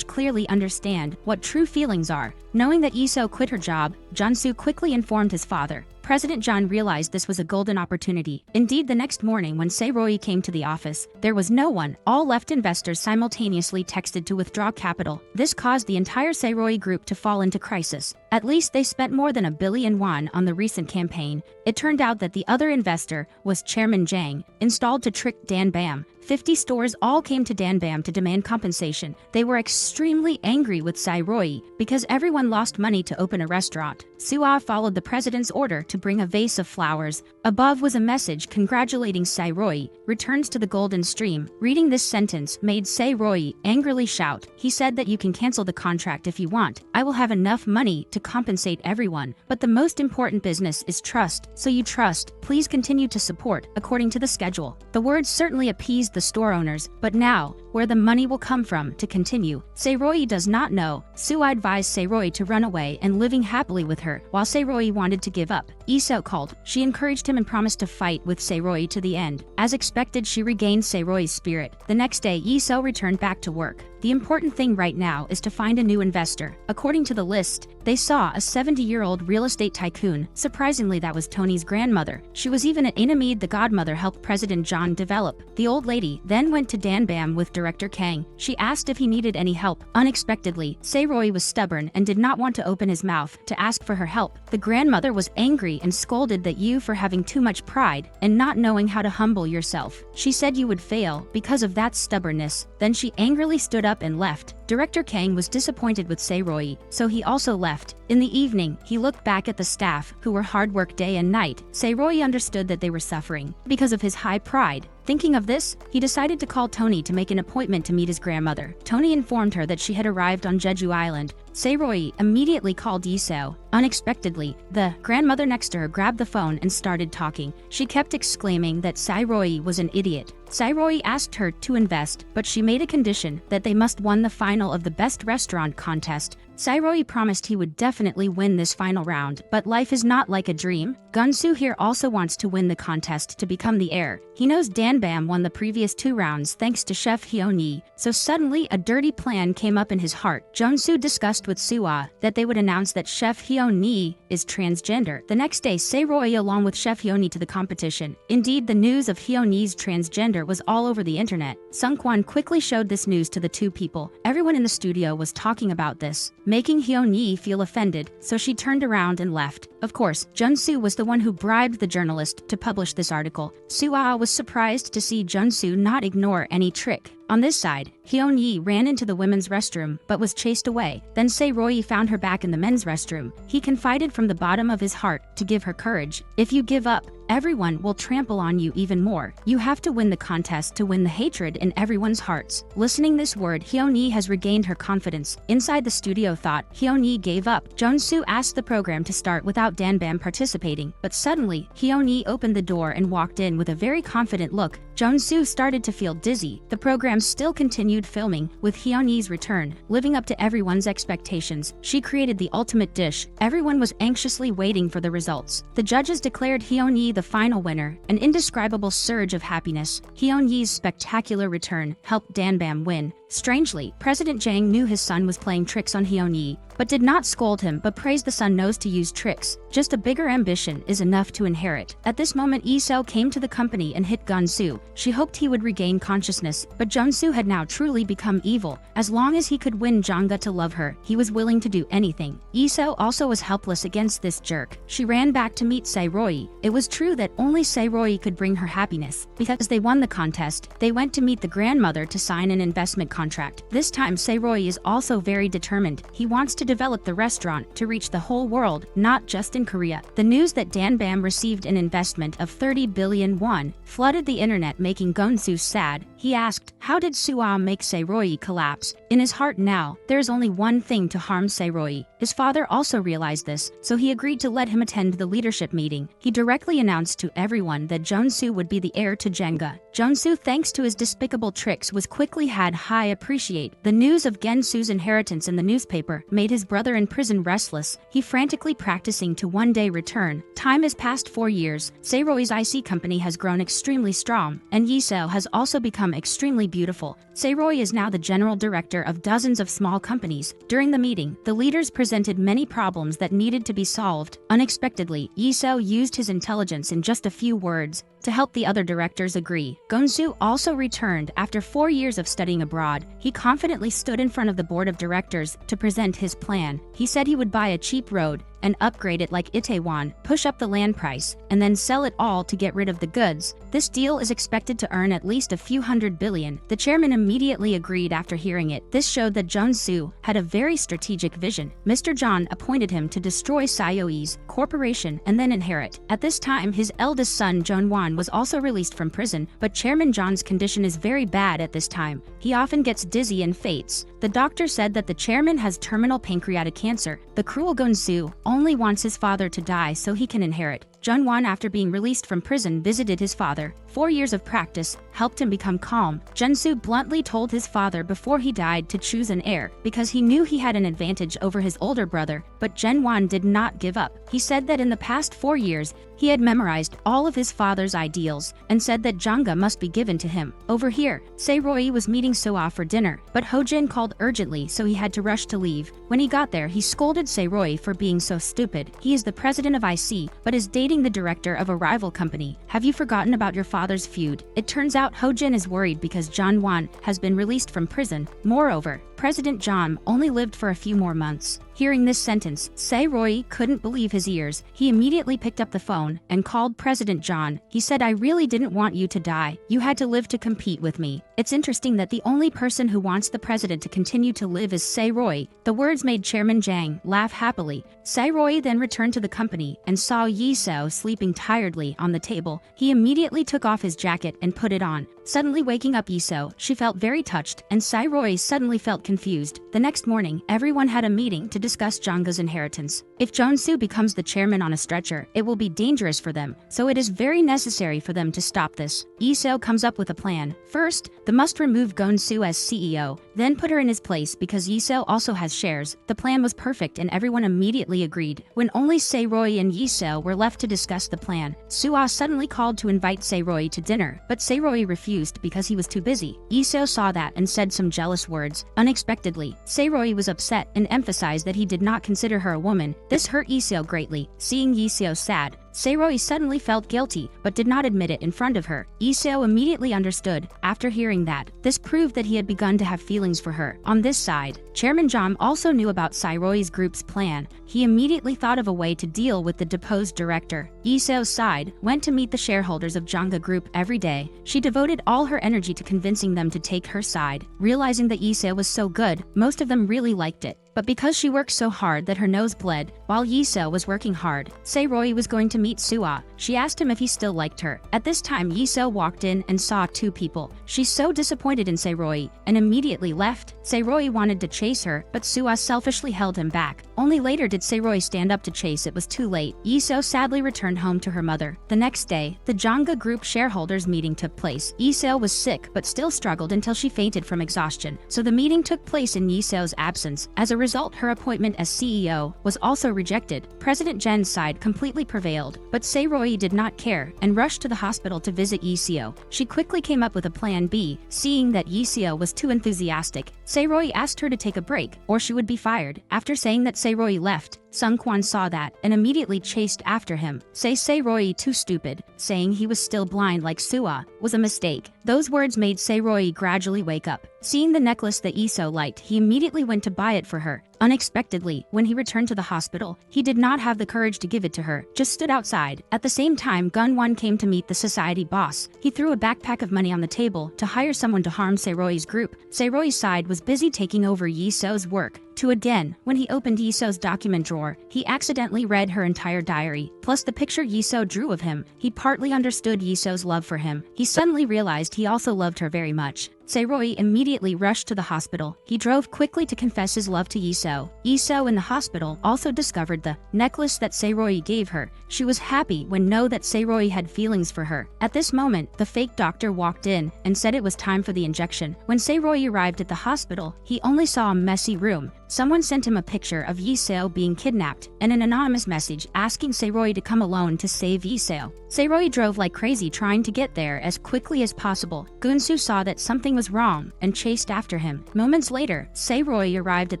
clearly understand what true feelings are. Knowing that Lee-seo quit her job, Jang-soo quickly informed his father. President John realized this was a golden opportunity. Indeed, the next morning when Sae-ro-yi came to the office, there was no one. All left investors simultaneously texted to withdraw capital. This caused the entire Sae-ro-yi group to fall into crisis. At least they spent more than 1 billion won on the recent campaign. It turned out that the other investor was Chairman Jang, installed to trick Dan-bam. 50 stores all came to Dan-bam to demand compensation. They were extremely angry with Sae-ro-yi because everyone lost money to open a restaurant. Soo-ah followed the president's order to bring a vase of flowers. Above was a message congratulating Sae-ro-yi, returns to the golden stream. Reading this sentence made Sae-ro-yi angrily shout. He said that you can cancel the contract if you want. I will have enough money to compensate everyone. But the most important business is trust. So you trust. Please continue to support according to the schedule. The words certainly appeased the store owners, but now, where the money will come from to continue, Sae-ro-yi does not know. Soo-ah advised Sae-ro-yi to run away and living happily with her, while Sae-ro-yi wanted to give up. Lee-seo called. She encouraged him and promised to fight with Sae-ro-yi to the end. As expected, she regained Sae-ro-yi's spirit. The next day, Lee-seo returned back to work. The important thing right now is to find a new investor. According to the list, they saw a 70-year-old real estate tycoon. Surprisingly, that was Tony's grandmother. She was even an enemy the godmother helped President John develop. The old lady then went to Dan-bam with Director Kang. She asked if he needed any help. Unexpectedly, Sae-ro-yi was stubborn and did not want to open his mouth to ask for her help. The grandmother was angry and scolded that you for having too much pride and not knowing how to humble yourself. She said you would fail because of that stubbornness. Then she angrily stood up and left. Director Kang was disappointed with Sae-ro-yi, so he also left. In the evening, he looked back at the staff, who were hard work day and night. Sae-ro-yi understood that they were suffering because of his high pride. Thinking of this, he decided to call Tony to make an appointment to meet his grandmother. Tony informed her that she had arrived on Jeju Island. Sae-ro-yi immediately called Lee-seo. Unexpectedly, the grandmother next to her grabbed the phone and started talking. She kept exclaiming that Sae-ro-yi was an idiot. Sae-ro-yi asked her to invest, but she made a condition that they must win the final of the best restaurant contest. Sae-ro-yi promised he would definitely win this final round, but life is not like a dream. Gunsu here also wants to win the contest to become the heir. He knows Danbam won the previous 2 rounds thanks to Chef Hyun-yi, so suddenly a dirty plan came up in his heart. Jeonsu discussed with Suwa that they would announce that Chef Hyun-yi is transgender. The next day, Sae-ro-yi along with Chef Hyun-yi to the competition. Indeed, the news of Hyun-yi's transgender was all over the internet. Sungkwan quickly showed this news to the 2 people. Everyone in the studio was talking about this, making Hyun-yi feel offended, so she turned around and left. Of course, Jeonsu was the one who bribed the journalist to publish this article. Suwa was surprised to see Jeonsu not ignore any trick. On this side, Hyun-yi ran into the women's restroom but was chased away. Then Sae-ro-yi found her back in the men's restroom. He confided from the bottom of his heart to give her courage. If you give up, everyone will trample on you even more. You have to win the contest to win the hatred in everyone's hearts. Listening this word, Hyun-yi has regained her confidence. Inside the studio thought Hyun-yi gave up. Jeonsu asked the program to start without Danbam participating, but suddenly Hyun-yi opened the door and walked in with a very confident look. Jeonsu started to feel dizzy. The program still continued filming, with Hyun-yi's return. Living up to everyone's expectations, she created the ultimate dish. Everyone was anxiously waiting for the results. The judges declared Hyun-yi the final winner, an indescribable surge of happiness. Hyun-yi's spectacular return helped Danbam win. Strangely, President Jang knew his son was playing tricks on Hyun-yi, but did not scold him but praised the son knows to use tricks. Just a bigger ambition is enough to inherit. At this moment, Lee-seo came to the company and hit Gunsu. She hoped he would regain consciousness, but Jeonsu had now truly become evil. As long as he could win Jangga to love her, he was willing to do anything. Lee-seo also was helpless against this jerk. She ran back to meet Sae-ro-yi. It was true that only Sae-ro-yi could bring her happiness. Because they won the contest, they went to meet the grandmother to sign an investment contract. This time, Sae-ro-yi is also very determined. He wants to develop the restaurant to reach the whole world, not just in Korea. The news that Danbam received an investment of 30 billion won flooded the internet, making Gunsu sad. He asked, how did Suwa make Sae-ro-yi collapse? In his heart now, there is only one thing to harm Sae-ro-yi. His father also realized this, so he agreed to let him attend the leadership meeting. He directly announced to everyone that Jeonsu would be the heir to Jangga. Jeonsu, thanks to his despicable tricks, was quickly had high appreciate. The news of Gensu's inheritance in the newspaper made his brother in prison restless. He frantically practicing to one day return. Time has passed 4 years. Sae-ro-yi's IC company has grown extremely strong, and Lee-seo has also become extremely beautiful. Sae-ro-yi is now the general director of dozens of small companies. During the meeting, the leaders presented many problems that needed to be solved. Unexpectedly, Lee-seo used his intelligence in just a few words to help the other directors agree. Gunsu also returned after 4 years of studying abroad. He confidently stood in front of the board of directors to present his plan. He said he would buy a cheap road and upgrade it like Itaewon, push up the land price, and then sell it all to get rid of the goods. This deal is expected to earn at least a few hundred billion. The chairman immediately agreed after hearing it. This showed that Jeonsu had a very strategic vision. Mr. John appointed him to destroy Sae-ro-yi's corporation and then inherit. At this time, his eldest son, Jeon-won, was also released from prison, but Chairman John's condition is very bad at this time. He often gets dizzy and faints. The doctor said that the chairman has terminal pancreatic cancer. The cruel Gunsu only wants his father to die so he can inherit. Jeon-won, after being released from prison, visited his father. 4 years of practice helped him become calm. Jeonsu bluntly told his father before he died to choose an heir because he knew he had an advantage over his older brother, but Jeon-won did not give up. He said that in the past 4 years, he had memorized all of his father's ideals and said that Jangga must be given to him. Over here, Sae-ro-yi was meeting Suwa for dinner, but Ho-jin called urgently so he had to rush to leave. When he got there, he scolded Sae-ro-yi for being so stupid. He is the president of IC, but is dating the director of a rival company. Have you forgotten about your father's feud? It turns out Ho-jin is worried because Jeon-won has been released from prison. Moreover, President John only lived for a few more months. Hearing this sentence, Sae-ro-yi couldn't believe his ears. He immediately picked up the phone and called President John. He said, I really didn't want you to die. You had to live to compete with me. It's interesting that the only person who wants the president to continue to live is Sae-ro-yi. The words made Chairman Jang laugh happily. Sae-ro-yi then returned to the company and saw Lee-seo sleeping tiredly on the table. He immediately took off his jacket and put it on. Suddenly waking up Lee-seo, she felt very touched, and Sae-ro-yi suddenly felt confused. The next morning, everyone had a meeting to discuss Jangga's inheritance. If Jong-soo becomes the chairman on a stretcher, it will be dangerous for them, so it is very necessary for them to stop this. Lee-seo comes up with a plan. First, they must remove Gon-soo as CEO, then put her in his place because Lee-seo also has shares. The plan was perfect and everyone immediately agreed. When only Sae-ro-yi and Lee-seo were left to discuss the plan, Soo-ah suddenly called to invite Sae-ro-yi to dinner, but Sae-ro-yi refused because he was too busy. Lee-seo saw that and said some jealous words. Unexpectedly, Sae-ro-yi was upset and emphasized that he did not consider her a woman. This hurt Lee-seo greatly. Seeing Lee-seo sad, Sae-ro-yi suddenly felt guilty but did not admit it in front of her. Lee-seo immediately understood. After hearing that, this proved that he had begun to have feelings for her. On this side, Chairman Jam also knew about Sae-ro-yi's group's plan. He immediately thought of a way to deal with the deposed director. Lee-seo's side went to meet the shareholders of Jangga Group every day. She devoted all her energy to convincing them to take her side. Realizing that Lee-seo was so good, most of them really liked it. But because she worked so hard that her nose bled, while Lee-seo was working hard, Sae-ro-yi was going to meet Soo-ah. She asked him if he still liked her. At this time, Lee-seo walked in and saw two people. She's so disappointed in Sae-ro-yi and immediately left. Sae-ro-yi wanted to chase her, but Soo-ah selfishly held him back. Only later did Sae-ro-yi stand up to chase. It was too late. Lee-seo sadly returned home to her mother. The next day, the Jangga Group shareholders meeting took place. Lee-seo was sick but still struggled until she fainted from exhaustion. So the meeting took place in Lee-seo's absence. As a result, her appointment as CEO was also rejected. President Jen's side completely prevailed, but Sae-ro-yi did not care and rushed to the hospital to visit Lee-seo. She quickly came up with a plan B. Seeing that Lee-seo was too enthusiastic, Sae-ro-yi asked her to take a break or she would be fired. After saying that, Sae-ro-yi left. Sung-kwan saw that and immediately chased after him. Sae-ro-yi too stupid, saying he was still blind like Soo-ah, was a mistake. Those words made Sae-ro-yi gradually wake up. Seeing the necklace that Lee-seo liked, he immediately went to buy it for her. Unexpectedly, when he returned to the hospital, he did not have the courage to give it to her, just stood outside. At the same time, Gun-won came to meet the society boss. He threw a backpack of money on the table to hire someone to harm Sae-ro-yi's group. Sae-ro-yi's side was busy taking over Lee-seo's work. To again, when he opened Lee-seo's document drawer, he accidentally read her entire diary, plus the picture Lee-seo drew of him. He partly understood Lee-seo's love for him. He suddenly realized he also loved her very much. Sae-ro-yi immediately rushed to the hospital. He drove quickly to confess his love to Lee-seo. Lee-seo in the hospital also discovered the necklace that Sae-ro-yi gave her. She was happy when know that Sae-ro-yi had feelings for her. At this moment, the fake doctor walked in and said it was time for the injection. When Sae-ro-yi arrived at the hospital, he only saw a messy room. Someone sent him a picture of Lee-seo being kidnapped and an anonymous message asking Sae-ro-yi to come alone to save Lee-seo. Sae-ro-yi drove like crazy trying to get there as quickly as possible. Gun-soo saw that something was wrong and chased after him. Moments later, Sae-ro-yi arrived at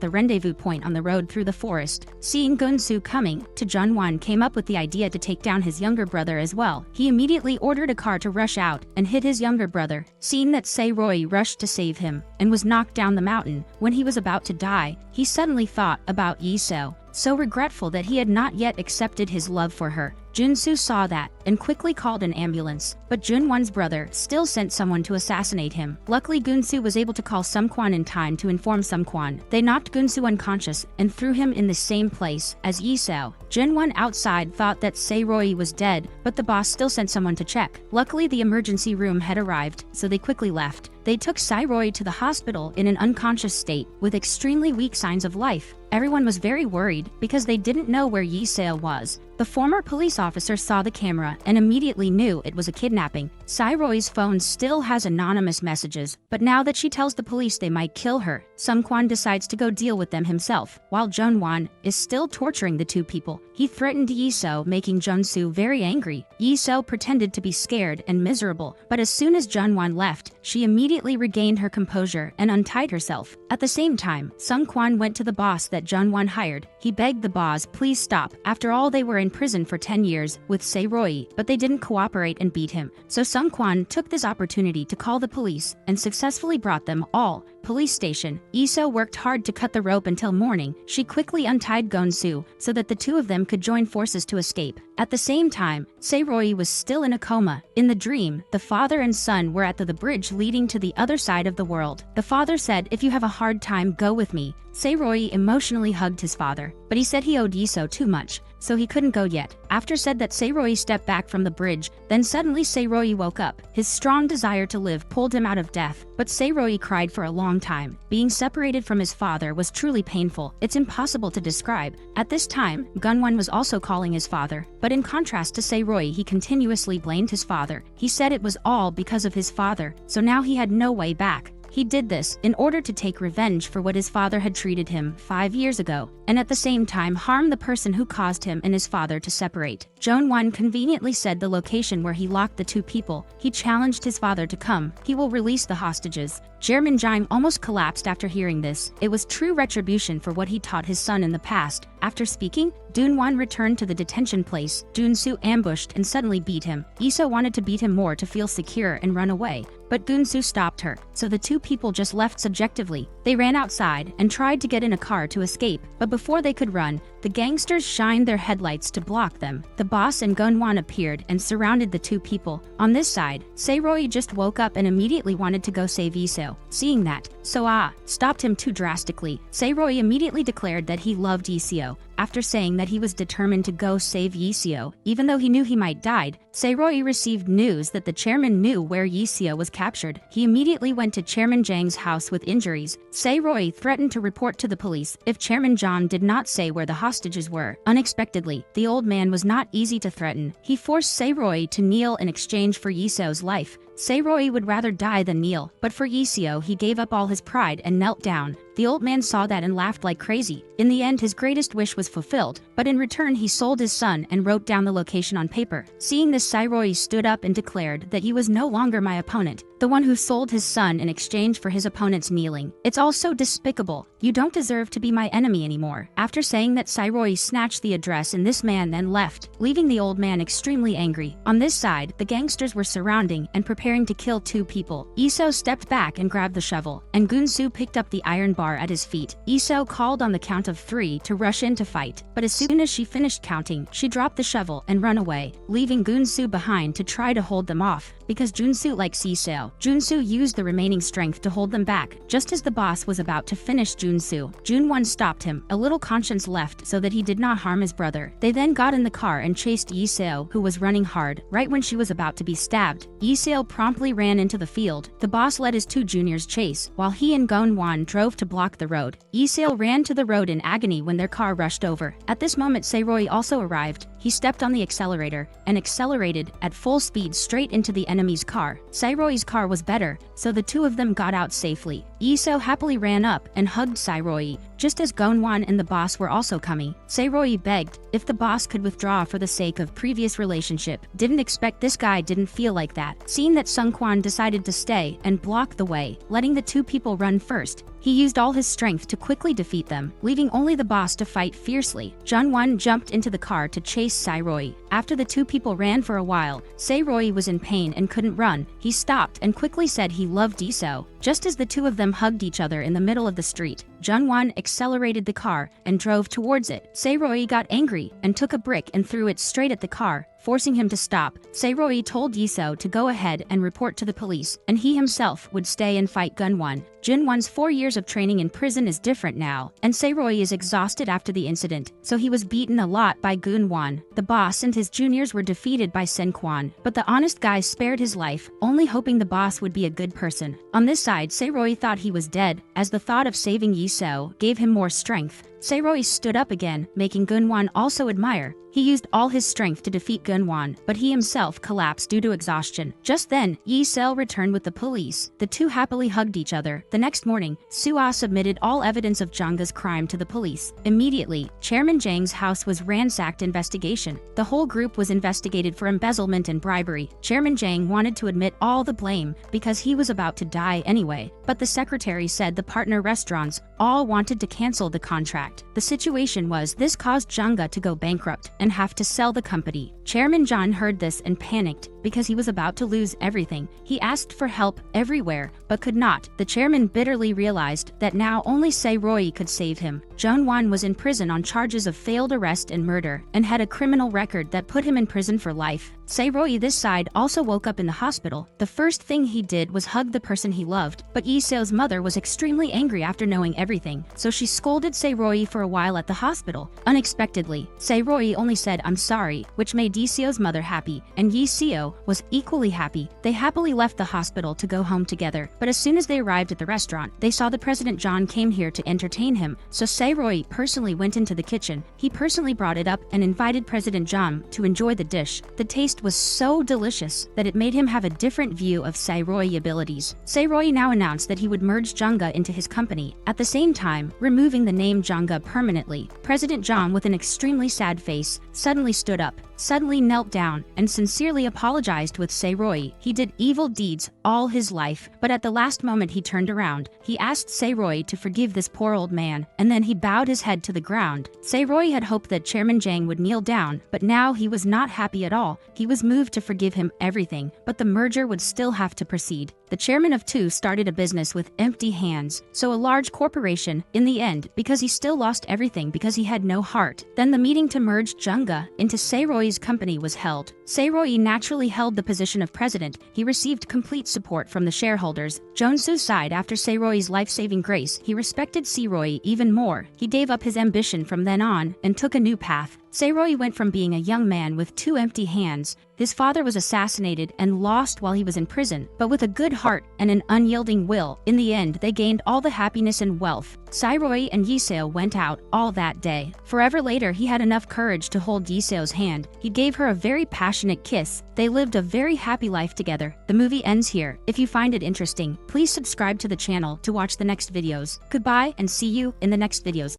the rendezvous point on the road through the forest. Seeing Gun-soo coming, Jun-won came up with the idea to take down his younger brother as well. He immediately ordered a car to rush out and hit his younger brother. Seeing that Sae-ro-yi rushed to save him and was knocked down the mountain, when he was about to die, he suddenly thought about Lee-seo, so regretful that he had not yet accepted his love for her. Jun-soo saw that and quickly called an ambulance, but Jun-won's brother still sent someone to assassinate him. Luckily, Gun-soo was able to call Sung-kwan in time to inform Sung-kwan. They knocked Gun-soo unconscious and threw him in the same place as Lee-seo. Jun-won outside thought that Sae-ro-yi was dead, but the boss still sent someone to check. Luckily, the emergency room had arrived, so they quickly left. They took Sae-ro-yi to the hospital in an unconscious state with extremely weak signs of life. Everyone was very worried because they didn't know where Lee-seo was. The former police officer saw the camera and immediately knew it was a kidnapping. Sae-ro-yi's phone still has anonymous messages, but now that she tells the police they might kill her, Sung-kwan decides to go deal with them himself. While Jun-won is still torturing the two people, he threatened Lee-seo, making Jun-soo very angry. Lee-seo pretended to be scared and miserable, but as soon as Jun-won left, she immediately regained her composure and untied herself. At the same time, Sung-kwan went to the boss that Jun-won hired. He begged the boss please stop. After all, they were in prison for 10 years with Sae-ro-yi, but they didn't cooperate and beat him. So Sung-kwan took this opportunity to call the police and successfully brought them all. Police station. Lee-seo worked hard to cut the rope until morning. She quickly untied Gun-soo so that the two of them could join forces to escape. At the same time, Sae-ro-yi was still in a coma. In the dream, the father and son were at the bridge leading to the other side of the world. The father said, "If you have a hard time, go with me." Sae-ro-yi emotionally hugged his father, but he said he owed Lee-seo too much, so he couldn't go yet. After said that Sae-ro-yi stepped back from the bridge, then suddenly Sae-ro-yi woke up. His strong desire to live pulled him out of death, but Sae-ro-yi cried for a long time. Being separated from his father was truly painful. It's impossible to describe. At this time, Gunwon was also calling his father, but in contrast to Sae-ro-yi, he continuously blamed his father. He said it was all because of his father, so now he had no way back. He did this in order to take revenge for what his father had treated him 5 years ago, and at the same time harm the person who caused him and his father to separate. Jong-won conveniently said the location where he locked the two people. He challenged his father to come. He will release the hostages. Chairman Jang almost collapsed after hearing this. It was true retribution for what he taught his son in the past. After speaking, Dun-won returned to the detention place. Jun-soo ambushed and suddenly beat him. Lee-seo wanted to beat him more to feel secure and run away, but Gun-soo stopped her, so the two people just left subjectively. They ran outside and tried to get in a car to escape, but before they could run, the gangsters shined their headlights to block them. The boss and Gun-won appeared and surrounded the two people. On this side, Sae-ro-yi just woke up and immediately wanted to go save Lee-seo. Seeing that, So-ah stopped him too drastically. Sae-ro-yi immediately declared that he loved Lee-seo. After saying that he was determined to go save Lee-seo, even though he knew he might die, Sae-ro-yi received news that the chairman knew where Lee-seo was captured. He immediately went to Chairman Jang's house with injuries. Sae-ro-yi threatened to report to the police if Chairman Jang did not say where the hostages were. Unexpectedly, the old man was not easy to threaten. He forced Sae-ro-yi to kneel in exchange for Lee-seo's life. Sae-ro-yi would rather die than kneel, but for Lee-seo he gave up all his pride and knelt down. The old man saw that and laughed like crazy. In the end, his greatest wish was fulfilled, but in return he sold his son and wrote down the location on paper. Seeing this, Sae-ro-yi stood up and declared that he was no longer my opponent, the one who sold his son in exchange for his opponent's kneeling. It's all so despicable. You don't deserve to be my enemy anymore. After saying that, Sae-ro-yi snatched the address and this man then left, leaving the old man extremely angry. On this side, the gangsters were surrounding and preparing to kill two people. Lee-seo stepped back and grabbed the shovel, and Gun-soo picked up the iron bar at his feet. Lee-seo called on the count of 3 to rush in to fight, but as soon as she finished counting, she dropped the shovel and ran away, leaving Gun-soo behind to try to hold them off. Because Jun-soo likes Lee-seo, Jun-soo used the remaining strength to hold them back. Just as the boss was about to finish Jun-soo, Jun-won stopped him, a little conscience left so that he did not harm his brother. They then got in the car and chased Lee-seo, who was running hard. Right when she was about to be stabbed, Lee-seo promptly ran into the field. The boss led his two juniors chase, while he and Gun-won drove to block the road. Lee-seo ran to the road in agony when their car rushed over. At this moment, Sae-ro-yi also arrived. He stepped on the accelerator and accelerated at full speed straight into the enemy's car. Sae-ro-yi's car was better, so the two of them got out safely. Lee-seo happily ran up and hugged Sae-ro-yi, just as Gun-won and the boss were also coming. Sae-ro-yi begged if the boss could withdraw for the sake of previous relationship. Didn't expect this guy didn't feel like that. Seeing that Sung-kwan decided to stay and block the way, letting the two people run first, he used all his strength to quickly defeat them, leaving only the boss to fight fiercely. Jun-won jumped into the car to chase Sae-ro-yi. After the two people ran for a while, Sae-ro-yi was in pain and couldn't run. He stopped and quickly said he loved Lee-seo. Just as the two of them hugged each other in the middle of the street, Jun-won accelerated the car and drove towards it. Sae-ro-yi got angry and took a brick and threw it straight at the car, forcing him to stop. Sae-ro-yi told Lee-seo to go ahead and report to the police, and he himself would stay and fight Gun-won. Jun-won's 4 years of training in prison is different now, and Sae-ro-yi is exhausted after the incident, so he was beaten a lot by Gun-won. The boss and his juniors were defeated by Sen-kwan, but the honest guy spared his life, only hoping the boss would be a good person. On this side, Sae-ro-yi thought he was dead, as the thought of saving Lee-seo gave him more strength. Sae-ro-yi stood up again, making Gun-won also admire. He used all his strength to defeat Gun-won, but he himself collapsed due to exhaustion. Just then, Lee-seo returned with the police. The two happily hugged each other. The next morning, Soo-ah submitted all evidence of Jangga's crime to the police. Immediately, Chairman Jang's house was ransacked. Investigation. The whole group was investigated for embezzlement and bribery. Chairman Jang wanted to admit all the blame because he was about to die anyway, but the secretary said the partner restaurants all wanted to cancel the contract. The situation was this caused Jangga to go bankrupt and have to sell the company. Chairman John heard this and panicked because he was about to lose everything. He asked for help everywhere, but could not. The chairman bitterly realized that now only Sae-ro-yi could save him. Jong-won was in prison on charges of failed arrest and murder, and had a criminal record that put him in prison for life. Sae-ro-yi this side also woke up in the hospital. The first thing he did was hug the person he loved, but Yi-seo's mother was extremely angry after knowing everything, so she scolded Sae-ro-yi for a while at the hospital. Unexpectedly, Sae-ro-yi only said "I'm sorry," which made Yi-seo's mother happy, and Yi-seo was equally happy. They happily left the hospital to go home together, but as soon as they arrived at the restaurant, they saw the President John came here to entertain him, so Sae-ro-yi personally went into the kitchen. He personally brought it up and invited President John to enjoy the dish. The taste was so delicious that it made him have a different view of Sae-ro-yi abilities. Sae-ro-yi now announced that he would merge Jangga into his company, at the same time removing the name Jangga permanently. President John, with an extremely sad face, suddenly stood up, suddenly knelt down, and sincerely apologized with Sae-ro-yi. He did evil deeds all his life, but at the last moment he turned around. He asked Sae-ro-yi to forgive this poor old man, and then he bowed his head to the ground. Sae-ro-yi had hoped that Chairman Jang would kneel down, but now he was not happy at all. He was moved to forgive him everything, but the merger would still have to proceed. The chairman of two started a business with empty hands, so a large corporation, in the end, because he still lost everything because he had no heart. Then the meeting to merge Jangga into Sae-ro-yi's company was held. Sae-ro-yi naturally held the position of president. He received complete support from the shareholders. Jong-soo's side, after Sae-ro-yi's life-saving grace, he respected Sae-ro-yi even more. He gave up his ambition from then on and took a new path. Sae-ro-yi went from being a young man with two empty hands. His father was assassinated and lost while he was in prison, but with a good heart and an unyielding will, in the end they gained all the happiness and wealth. Sae-ro-yi and Yi-seo went out all that day. Forever later, he had enough courage to hold Yi-seo's hand. He gave her a very passionate kiss. They lived a very happy life together. The movie ends here. If you find it interesting, please subscribe to the channel to watch the next videos. Goodbye and see you in the next videos.